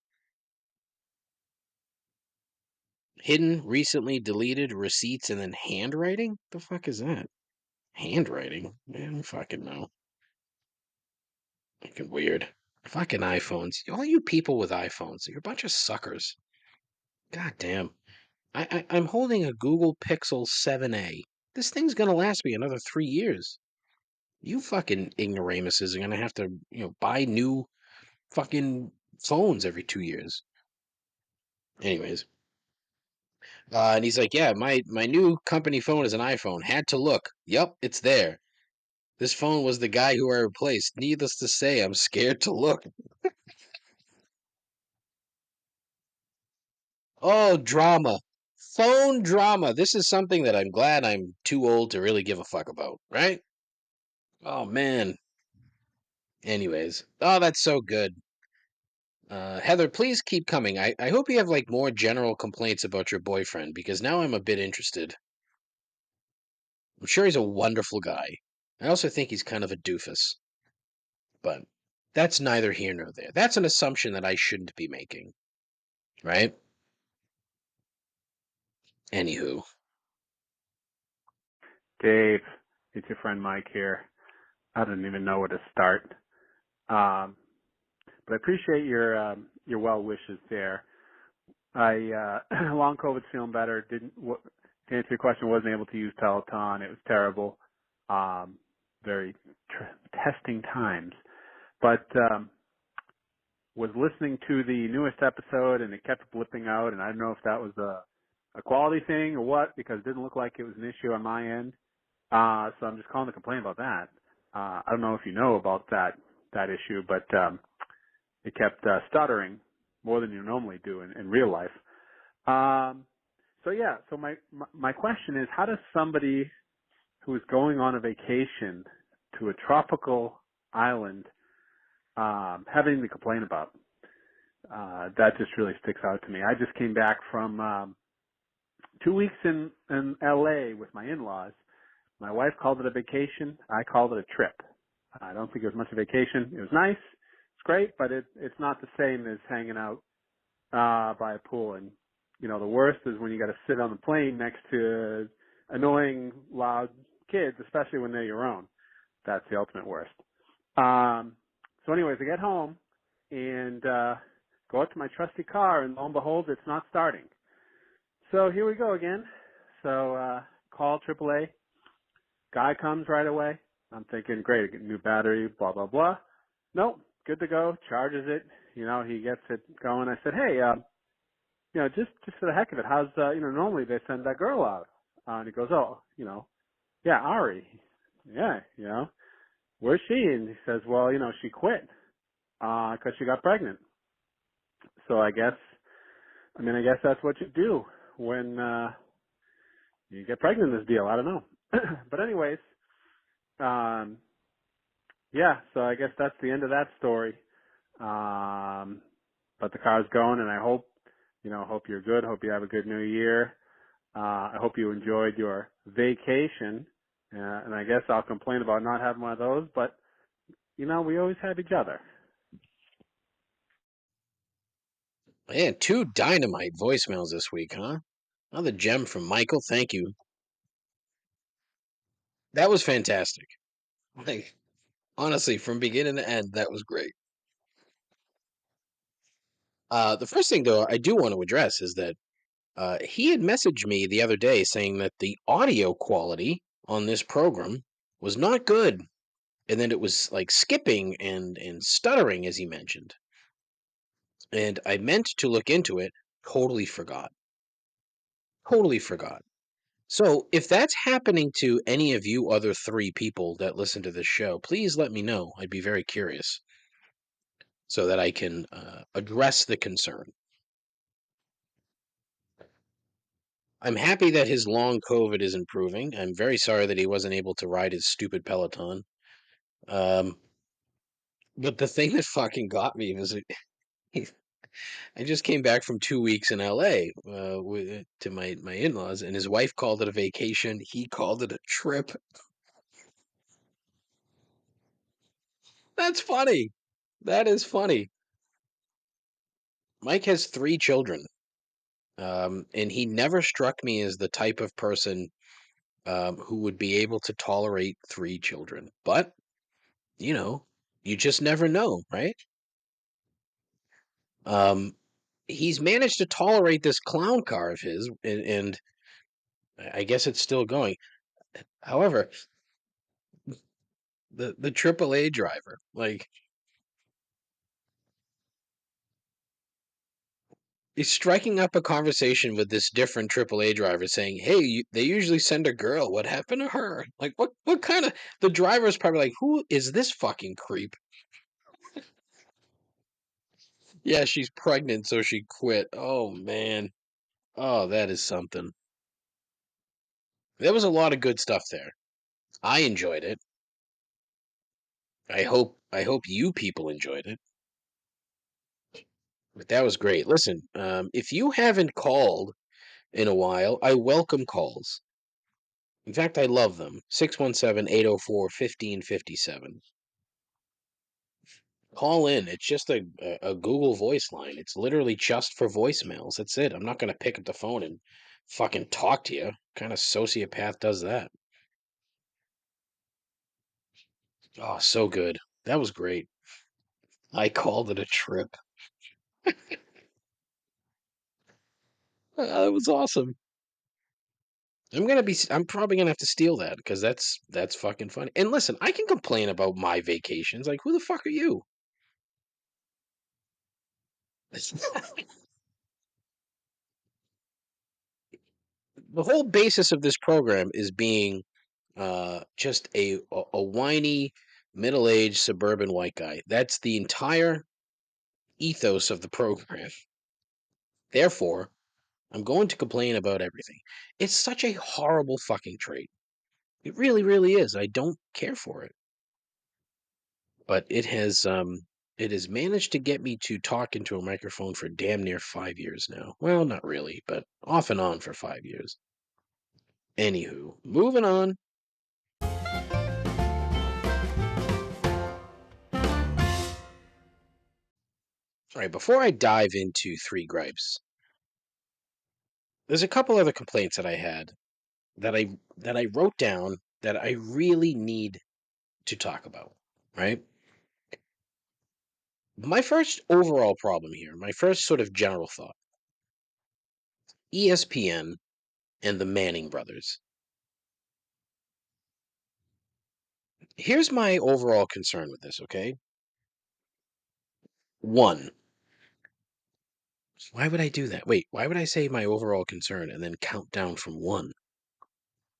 Hidden, recently deleted, receipts, and then handwriting? The fuck is that? Handwriting? I don't fucking know. Fucking weird. Fucking iPhones. All you people with iPhones, you're a bunch of suckers. God damn. I'm holding a Google Pixel 7a. This thing's gonna last me another 3 years. You fucking ignoramuses are gonna have to, buy new fucking phones every 2 years. Anyways, and he's like, "Yeah, my new company phone is an iPhone. Had to look. Yup, it's there. This phone was the guy who I replaced. Needless to say, I'm scared to look." Oh, drama. Phone drama. This is something that I'm glad I'm too old to really give a fuck about, right? Oh, man. Anyways. Oh, that's so good. Heather, please keep coming. I hope you have like more general complaints about your boyfriend because now I'm a bit interested. I'm sure he's a wonderful guy. I also think he's kind of a doofus, but that's neither here nor there. That's an assumption that I shouldn't be making, right? Anywho. Dave, it's your friend Mike here. I don't even know where to start. But I appreciate your well wishes there. Long COVID's feeling better. To answer your question, wasn't able to use Peloton. It was terrible. Very testing times. But was listening to the newest episode and it kept blipping out, and I don't know if that was a quality thing or what, because it didn't look like it was an issue on my end. So I'm just calling to complain about that. I don't know if you know about that issue, but it kept stuttering more than you normally do in real life. So my question is, how does somebody who is going on a vacation to a tropical island have anything to complain about? That just really sticks out to me. I just came back from 2 weeks in LA with my in-laws. My wife called it a vacation. I called it a trip. I don't think it was much of a vacation. It was nice. It's great, but it's not the same as hanging out by a pool. And, you know, the worst is when you got to sit on the plane next to annoying, loud kids, especially when they're your own. That's the ultimate worst. So anyways, I get home and go out to my trusty car, and lo and behold, it's not starting. So here we go again. So call AAA. Guy comes right away. I'm thinking, great, I get a new battery, blah, blah, blah. Nope, good to go. Charges it. You know, he gets it going. I said, hey, you know, just for the heck of it, how's, you know, normally they send that girl out. And he goes, oh, you know, yeah, Ari. Yeah, you know, where's she? And he says, well, you know, she quit, 'cause she got pregnant. So I guess that's what you do when, you get pregnant in this deal. I don't know. But anyways, yeah, so I guess that's the end of that story. But the car's going, and I hope you're good. Hope you have a good new year. I hope you enjoyed your vacation. And I guess I'll complain about not having one of those, but, you know, we always have each other. Man, 2 dynamite voicemails this week, huh? Another gem from Michael. Thank you. That was fantastic. Like, honestly, from beginning to end, that was great. The first thing, though, I do want to address is that he had messaged me the other day saying that the audio quality on this program was not good, and that it was like skipping and stuttering, as he mentioned. And I meant to look into it, totally forgot. Totally forgot. So, if that's happening to any of you other 3 people that listen to this show, please let me know. I'd be very curious so that I can address the concern. I'm happy that his long COVID is improving. I'm very sorry that he wasn't able to ride his stupid Peloton. But the thing that fucking got me was I just came back from 2 weeks in LA to my in-laws, and his wife called it a vacation. He called it a trip. That's funny. That is funny. Mike has 3 children, and he never struck me as the type of person who would be able to tolerate 3 children. But, you know, you just never know, right? He's managed to tolerate this clown car of his, and I guess it's still going. However, the AAA driver, like, He's striking up a conversation with this different AAA driver, saying, "Hey, they usually send a girl. What happened to her? Like, what kind of?" The driver's probably like, "Who is this fucking creep?" Yeah, she's pregnant, so she quit. Oh man, oh that is something. There was a lot of good stuff there. I enjoyed it. I hope you people enjoyed it. But that was great. Listen, if you haven't called in a while, I welcome calls. In fact, I love them. 617-804-1557. Call in. It's just a Google voice line. It's literally just for voicemails. That's it. I'm not going to pick up the phone and fucking talk to you. What kind of sociopath does that? Oh, so good. That was great. I called it a trip. That was awesome. I'm probably gonna have to steal that because that's fucking funny. And listen, I can complain about my vacations. Like, who the fuck are you? The whole basis of this program is being just a whiny, middle-aged suburban white guy. That's the entire ethos of the program. Therefore, I'm going to complain about everything. It's such a horrible fucking trait. It really, really is. I don't care for it. But it has managed to get me to talk into a microphone for damn near 5 years now. Well, not really, but off and on for 5 years. Anywho, moving on. All right, before I dive into three gripes, there's a couple other complaints that I had that I wrote down that I really need to talk about, right? My first overall problem here, my first sort of general thought. ESPN and the Manning brothers. Here's my overall concern with this, okay? One, why would I do that? Wait, why would I say my overall concern and then count down from one?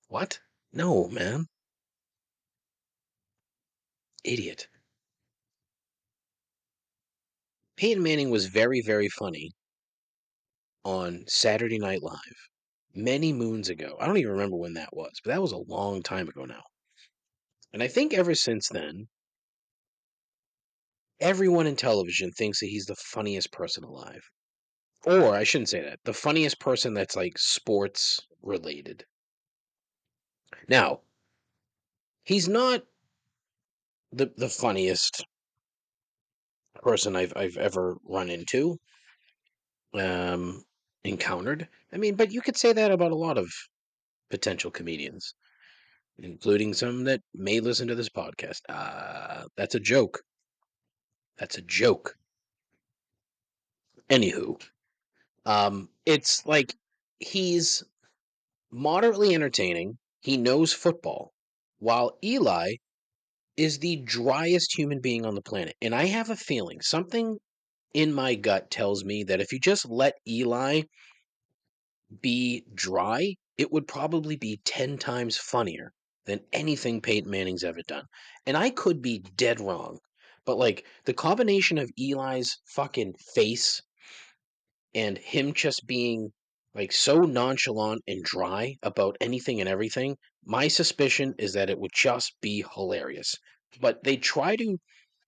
What? No, man. Idiot. Peyton Manning was very, very funny on Saturday Night Live many moons ago. I don't even remember when that was, but that was a long time ago now. And I think ever since then, everyone in television thinks that he's the funniest person alive. Or I shouldn't say that. The funniest person that's like sports related. Now, he's not the funniest person I've ever run into, um, encountered. I mean, but you could say that about a lot of potential comedians, including some that may listen to this podcast. That's a joke. That's a joke. Anywho, it's like he's moderately entertaining. He knows football, while Eli is the driest human being on the planet. And I have a feeling, something in my gut tells me that if you just let Eli be dry, it would probably be 10 times funnier than anything Peyton Manning's ever done. And I could be dead wrong, but like the combination of Eli's fucking face and him just being like so nonchalant and dry about anything and everything, my suspicion is that it would just be hilarious. But they try to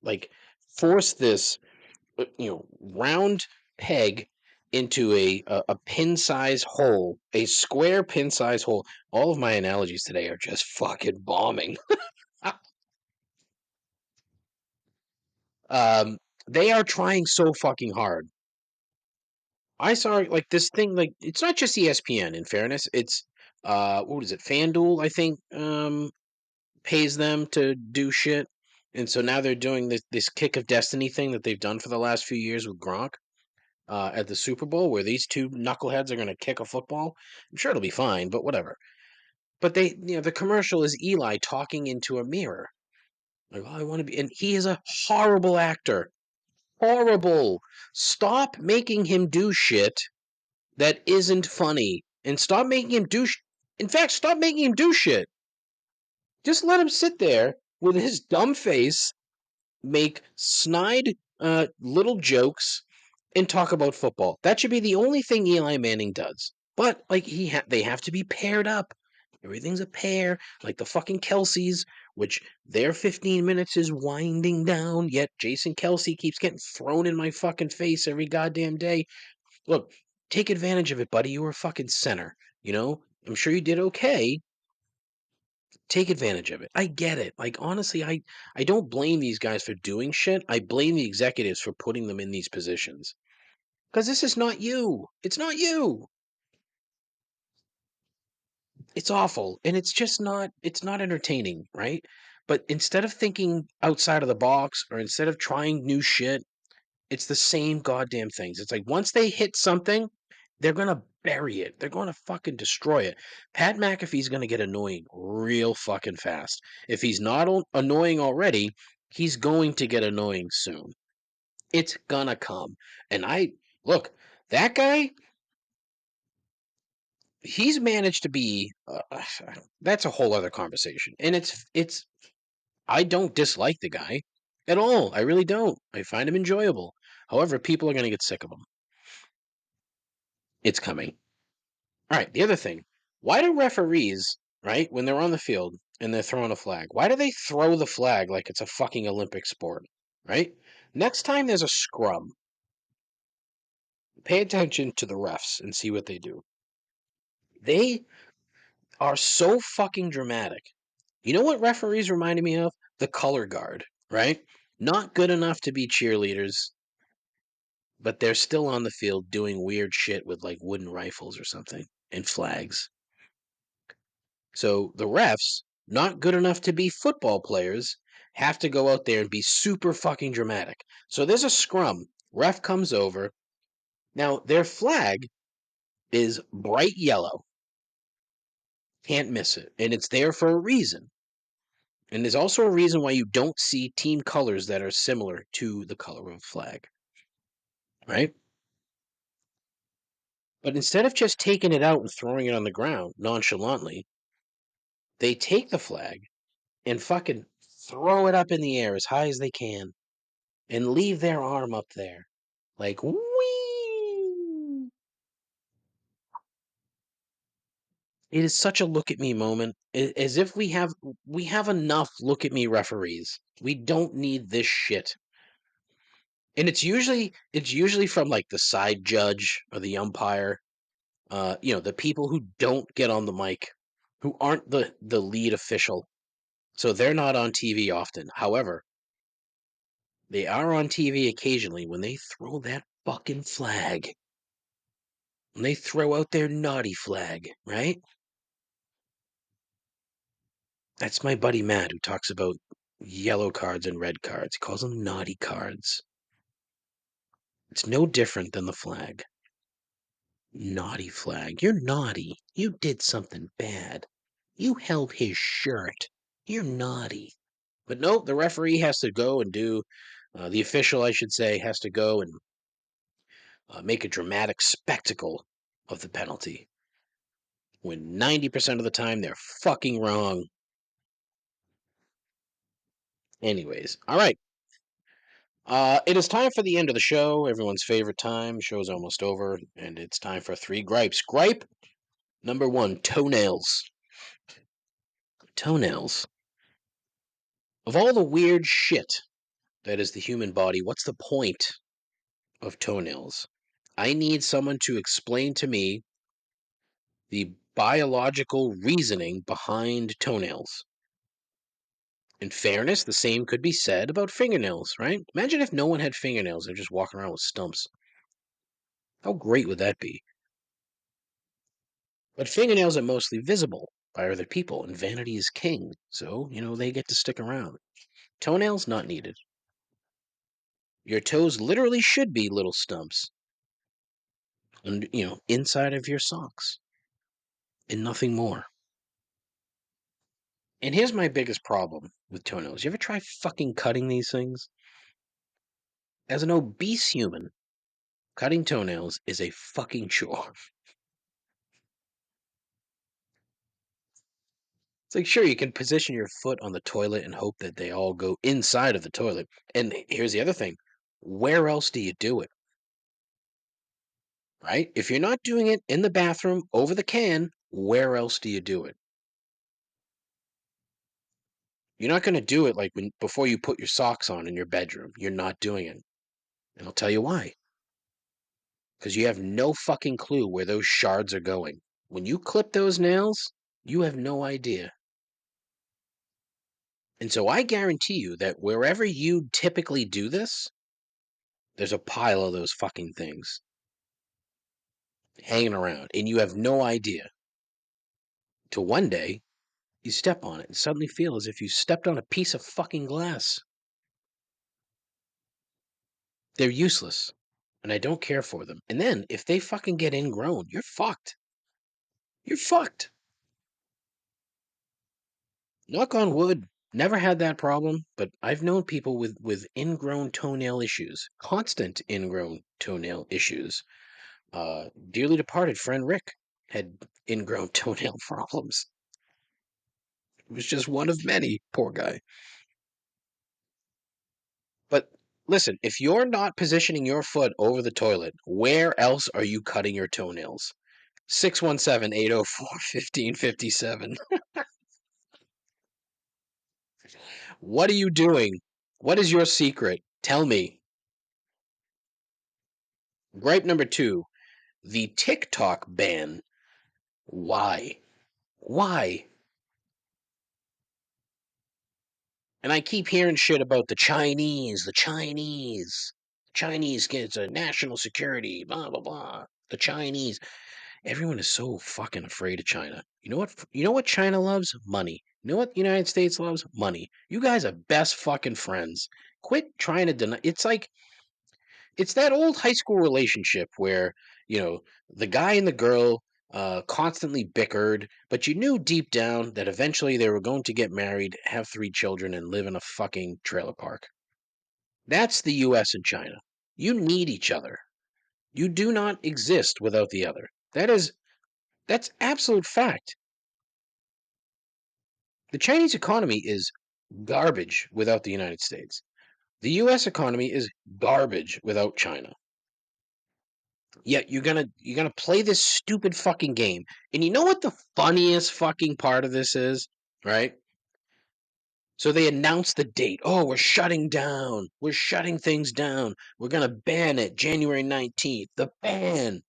like force this round peg into a pin size hole, a square pin size hole. All of my analogies today are just fucking bombing. um, they are trying so fucking hard. I saw like this thing, like it's not just ESPN. In fairness, it's what is it? FanDuel, I think, pays them to do shit, and so now they're doing this kick of destiny thing that they've done for the last few years with Gronk. At the Super Bowl where these two knuckleheads are going to kick a football. I'm sure it'll be fine, but whatever. But the commercial is Eli talking into a mirror. Like, oh, I want to be, and he is a horrible actor. horrible. Stop making him do shit that isn't funny. And stop making him do in fact, stop making him do shit. Just let him sit there with his dumb face, make snide little jokes, and talk about football. That should be the only thing Eli Manning does. But like they have to be paired up. Everything's a pair, like the fucking Kelseys, which their 15 minutes is winding down. Yet Jason Kelsey keeps getting thrown in my fucking face every goddamn day. Look, take advantage of it, buddy. You were a fucking center. You know, I'm sure you did okay. Take advantage of it. I get it. Like honestly, I don't blame these guys for doing shit. I blame the executives for putting them in these positions. Because this is not you. It's not you. It's awful. And it's not entertaining, right? But instead of thinking outside of the box or instead of trying new shit, it's the same goddamn things. It's like once they hit something, they're gonna bury it. They're gonna fucking destroy it. Pat McAfee's gonna get annoying real fucking fast. If he's not annoying already, he's going to get annoying soon. It's gonna come. And look, that guy, he's managed to be. That's a whole other conversation. And it's. I don't dislike the guy at all. I really don't. I find him enjoyable. However, people are gonna get sick of him. It's coming. All right, the other thing. Why do referees, right, when they're on the field and they're throwing a flag, why do they throw the flag like it's a fucking Olympic sport, right? Next time there's a scrum, pay attention to the refs and see what they do. They are so fucking dramatic. You know what referees reminded me of? The color guard, right? Not good enough to be cheerleaders, but they're still on the field doing weird shit with like wooden rifles or something and flags. So the refs, not good enough to be football players, have to go out there and be super fucking dramatic. So there's a scrum. Ref comes over. Now, their flag is bright yellow. Can't miss it. And it's there for a reason. And there's also a reason why you don't see team colors that are similar to the color of a flag. Right? But instead of just taking it out and throwing it on the ground nonchalantly, they take the flag and fucking throw it up in the air as high as they can and leave their arm up there. Like, whee! It is such a look at me moment. As if we have enough look at me referees. We don't need this shit. And it's usually from like the side judge or the umpire. The people who don't get on the mic, who aren't the lead official. So they're not on TV often. However, they are on TV occasionally when they throw that fucking flag. When they throw out their naughty flag, right? That's my buddy Matt who talks about yellow cards and red cards. He calls them naughty cards. It's no different than the flag. Naughty flag. You're naughty. You did something bad. You held his shirt. You're naughty. But no, the referee has to go and the official, I should say, has to go and make a dramatic spectacle of the penalty. When 90% of the time they're fucking wrong. Anyways, all right. It is time for the end of the show. Everyone's favorite time. Show's almost over, and it's time for 3 gripes. Gripe number 1: toenails. Toenails. Of all the weird shit that is the human body, what's the point of toenails? I need someone to explain to me the biological reasoning behind toenails. In fairness, the same could be said about fingernails, right? Imagine if no one had fingernails, they're just walking around with stumps. How great would that be? But fingernails are mostly visible by other people, and vanity is king, so, they get to stick around. Toenails, not needed. Your toes literally should be little stumps, and, inside of your socks, and nothing more. And here's my biggest problem with toenails. You ever try fucking cutting these things? As an obese human, cutting toenails is a fucking chore. It's like, sure, you can position your foot on the toilet and hope that they all go inside of the toilet. And here's the other thing. Where else do you do it? Right? If you're not doing it in the bathroom over the can, where else do you do it? You're not going to do it like before you put your socks on in your bedroom. You're not doing it. And I'll tell you why. Because you have no fucking clue where those shards are going. When you clip those nails, you have no idea. And so I guarantee you that wherever you typically do this, there's a pile of those fucking things hanging around, and you have no idea. Till one day, you step on it and suddenly feel as if you stepped on a piece of fucking glass. They're useless, and I don't care for them. And then, if they fucking get ingrown, you're fucked. You're fucked. Knock on wood, never had that problem, but I've known people with ingrown toenail issues, constant ingrown toenail issues. Dearly departed friend Rick had ingrown toenail problems. It was just one of many, poor guy. But listen, if you're not positioning your foot over the toilet, where else are you cutting your toenails? 617-804-1557. What are you doing? What is your secret? Tell me. Gripe number 2, the TikTok ban. Why? Why? And I keep hearing shit about the Chinese. Chinese kids are national security, blah, blah, blah. The Chinese. Everyone is so fucking afraid of China. You know what? You know what China loves? Money. You know what the United States loves? Money. You guys are best fucking friends. Quit trying to deny. It's that old high school relationship where, the guy and the girl constantly bickered, but you knew deep down that eventually they were going to get married, have 3 children, and live in a fucking trailer park. That's the US and China. You need each other. You do not exist without the other. That's absolute fact. The Chinese economy is garbage without the United States. The US economy is garbage without China. Yet you're gonna play this stupid fucking game. And you know what the funniest fucking part of this is, right? So they announced the date. Oh, we're shutting down. We're shutting things down. We're gonna ban it January 19th. The ban.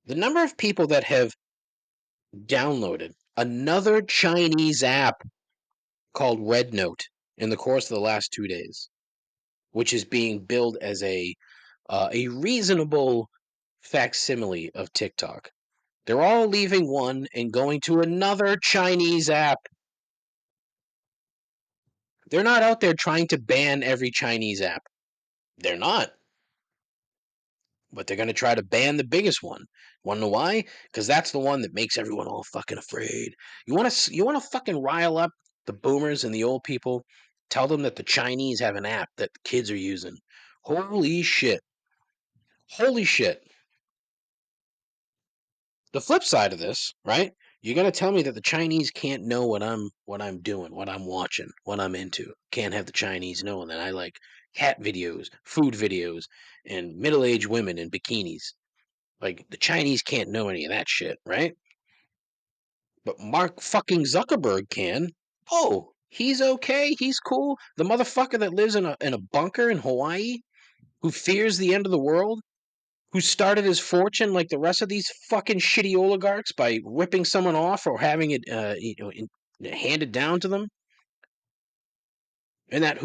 The number of people that have downloaded another Chinese app called Red Note in the course of the last 2 days, which is being billed as a reasonable facsimile of TikTok. They're all leaving one and going to another Chinese app. They're not out there trying to ban every Chinese app. They're not. But they're going to try to ban the biggest one. Want to know why? Because that's the one that makes everyone all fucking afraid. You want to fucking rile up the boomers and the old people? Tell them that the Chinese have an app that the kids are using. Holy shit. Holy shit. The flip side of this, right? You're gonna tell me that the Chinese can't know what I'm doing, what I'm watching, what I'm into. Can't have the Chinese knowing that I like cat videos, food videos, and middle-aged women in bikinis. Like the Chinese can't know any of that shit, right? But Mark fucking Zuckerberg can. Oh, he's okay. He's cool. The motherfucker that lives in a bunker in Hawaii, who fears the end of the world, who started his fortune like the rest of these fucking shitty oligarchs by ripping someone off or having it handed down to them. And that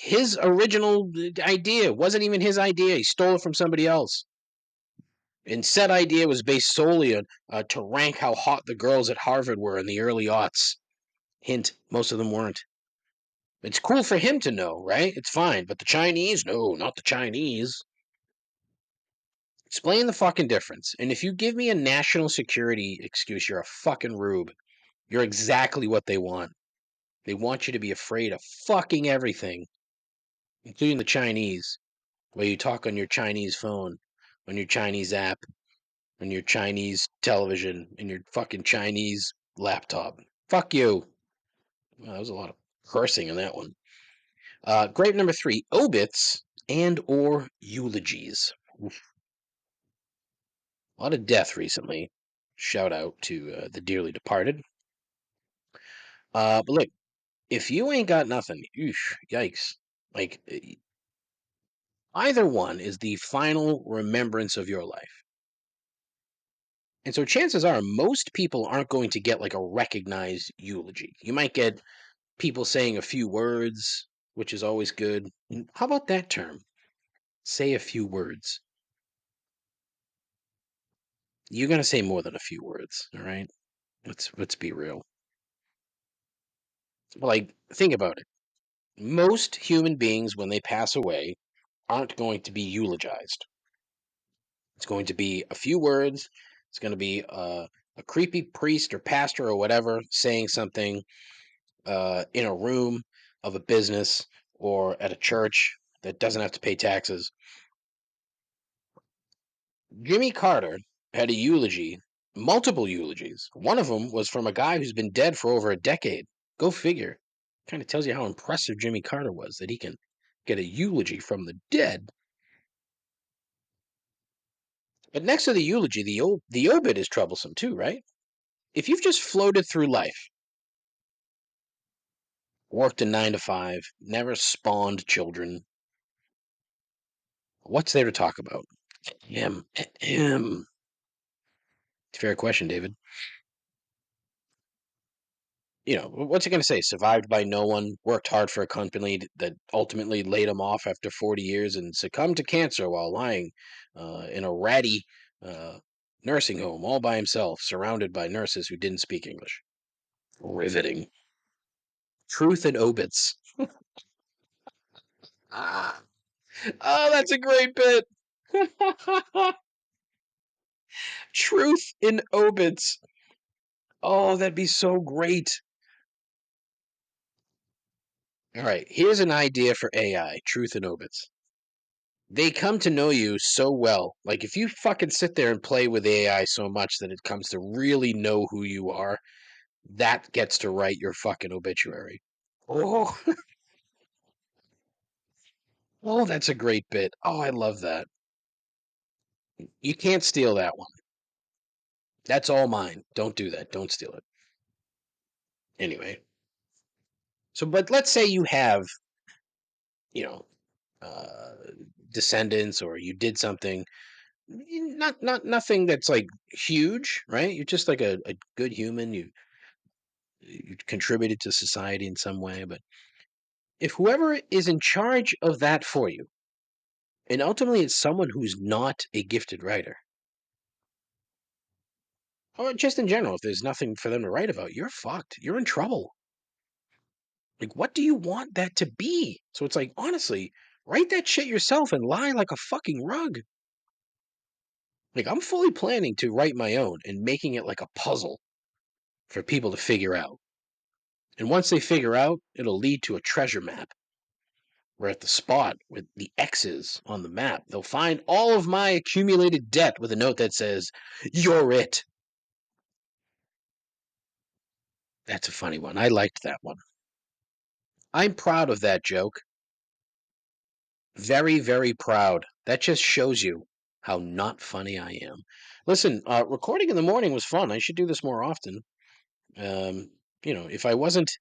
his original idea wasn't even his idea. He stole it from somebody else. And said idea was based solely on to rank how hot the girls at Harvard were in the early aughts. Hint, most of them weren't. It's cool for him to know, right? It's fine. But the Chinese? No, not the Chinese. Explain the fucking difference. And if you give me a national security excuse, you're a fucking rube. You're exactly what they want. They want you to be afraid of fucking everything, including the Chinese, where you talk on your Chinese phone, on your Chinese app, on your Chinese television, in your fucking Chinese laptop. Fuck you. Wow, that was a lot of cursing in that one. Grape number 3, obits and or eulogies. Oof. A lot of death recently. Shout out to the dearly departed. But look, if you ain't got nothing, yikes. Like, either one is the final remembrance of your life. And so chances are most people aren't going to get like a recognized eulogy. You might get people saying a few words, which is always good. And how about that term? Say a few words. You're going to say more than a few words, all right? Let's be real. Like, think about it. Most human beings, when they pass away, aren't going to be eulogized. It's going to be a few words. It's going to be a creepy priest or pastor or whatever saying something in a room of a business or at a church that doesn't have to pay taxes. Jimmy Carter had a eulogy, multiple eulogies. One of them was from a guy who's been dead for over a decade. Go figure. Kind of tells you how impressive Jimmy Carter was, that he can get a eulogy from the dead. But next to the eulogy, the obit is troublesome too, right? If you've just floated through life, worked a 9 to 5, never spawned children, what's there to talk about? Him. It's a fair question, David. You know, what's he going to say? Survived by no one, worked hard for a company that ultimately laid him off after 40 years and succumbed to cancer while lying in a ratty nursing home all by himself, surrounded by nurses who didn't speak English. Riveting. Truth and obits. Ah. Oh, that's a great bit. Truth in obits. Oh, that'd be so great. All right, here's an idea for AI, truth and obits. They come to know you so well. Like, if you fucking sit there and play with AI so much that it comes to really know who you are, that gets to write your fucking obituary. Oh, oh, that's a great bit. Oh, I love that. You can't steal that one. That's all mine. Don't do that. Don't steal it. Anyway. So, but let's say you have, you know, uh, descendants, or you did something, nothing that's like huge, right? You're just like a good human. You contributed to society in some way, but if whoever is in charge of that for you, and ultimately it's someone who's not a gifted writer, or just in general, if there's nothing for them to write about, you're fucked. You're in trouble. Like, what do you want that to be? So it's like, honestly, write that shit yourself and lie like a fucking rug. Like, I'm fully planning to write my own and making it like a puzzle for people to figure out. And once they figure out, it'll lead to a treasure map. Where at the spot with the X's on the map, they'll find all of my accumulated debt with a note that says, "You're it." That's a funny one. I liked that one. I'm proud of that joke. Very, very proud. That just shows you how not funny I am. Listen, recording in the morning was fun. I should do this more often. If I wasn't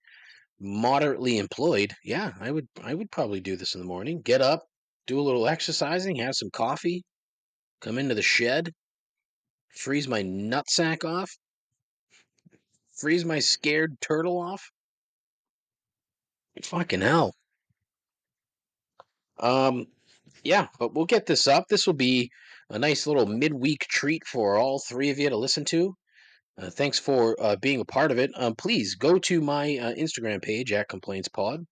moderately employed, yeah, I would probably do this in the morning. Get up, do a little exercising, have some coffee, come into the shed, freeze my nutsack off, freeze my scared turtle off. Fucking hell. Yeah, but we'll get this up. This will be a nice little midweek treat for all three of you to listen to. Thanks for being a part of it. Please go to my Instagram page at ComplaintsPod.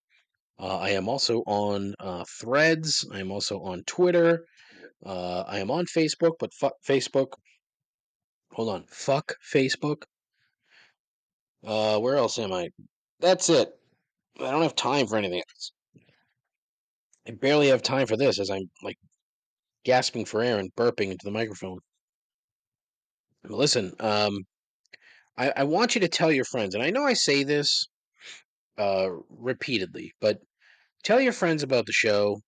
I am also on Threads. I am also on Twitter. I am on Facebook, but fuck Facebook. Hold on. Fuck Facebook. Where else am I? That's it. I don't have time for anything else. I barely have time for this as I'm like gasping for air and burping into the microphone. But listen, I want you to tell your friends, and I know I say this repeatedly, but tell your friends about the show.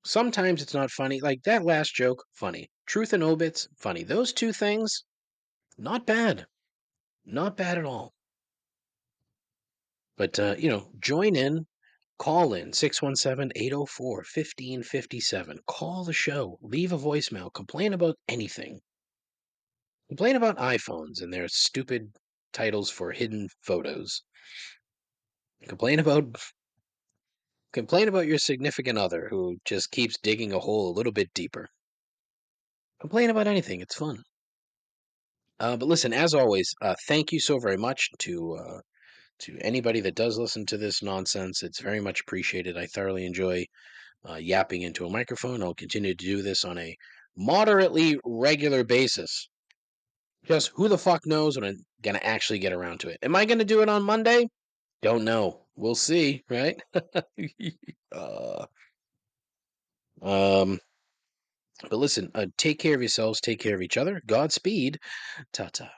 Sometimes it's not funny. Like that last joke, funny. Truth and obits, funny. Those two things, not bad. Not bad at all. But, join in, call in 617-804-1557. Call the show, leave a voicemail, complain about anything. Complain about iPhones and their stupid titles for hidden photos. Complain about your significant other who just keeps digging a hole a little bit deeper. Complain about anything. It's fun. But listen, as always, thank you so very much to anybody that does listen to this nonsense. It's very much appreciated. I thoroughly enjoy yapping into a microphone. I'll continue to do this on a moderately regular basis. Just who the fuck knows when I'm gonna actually get around to it? Am I gonna do it on Monday? Don't know. We'll see, right? uh, um, but listen, take care of yourselves, take care of each other. Godspeed. Ta ta.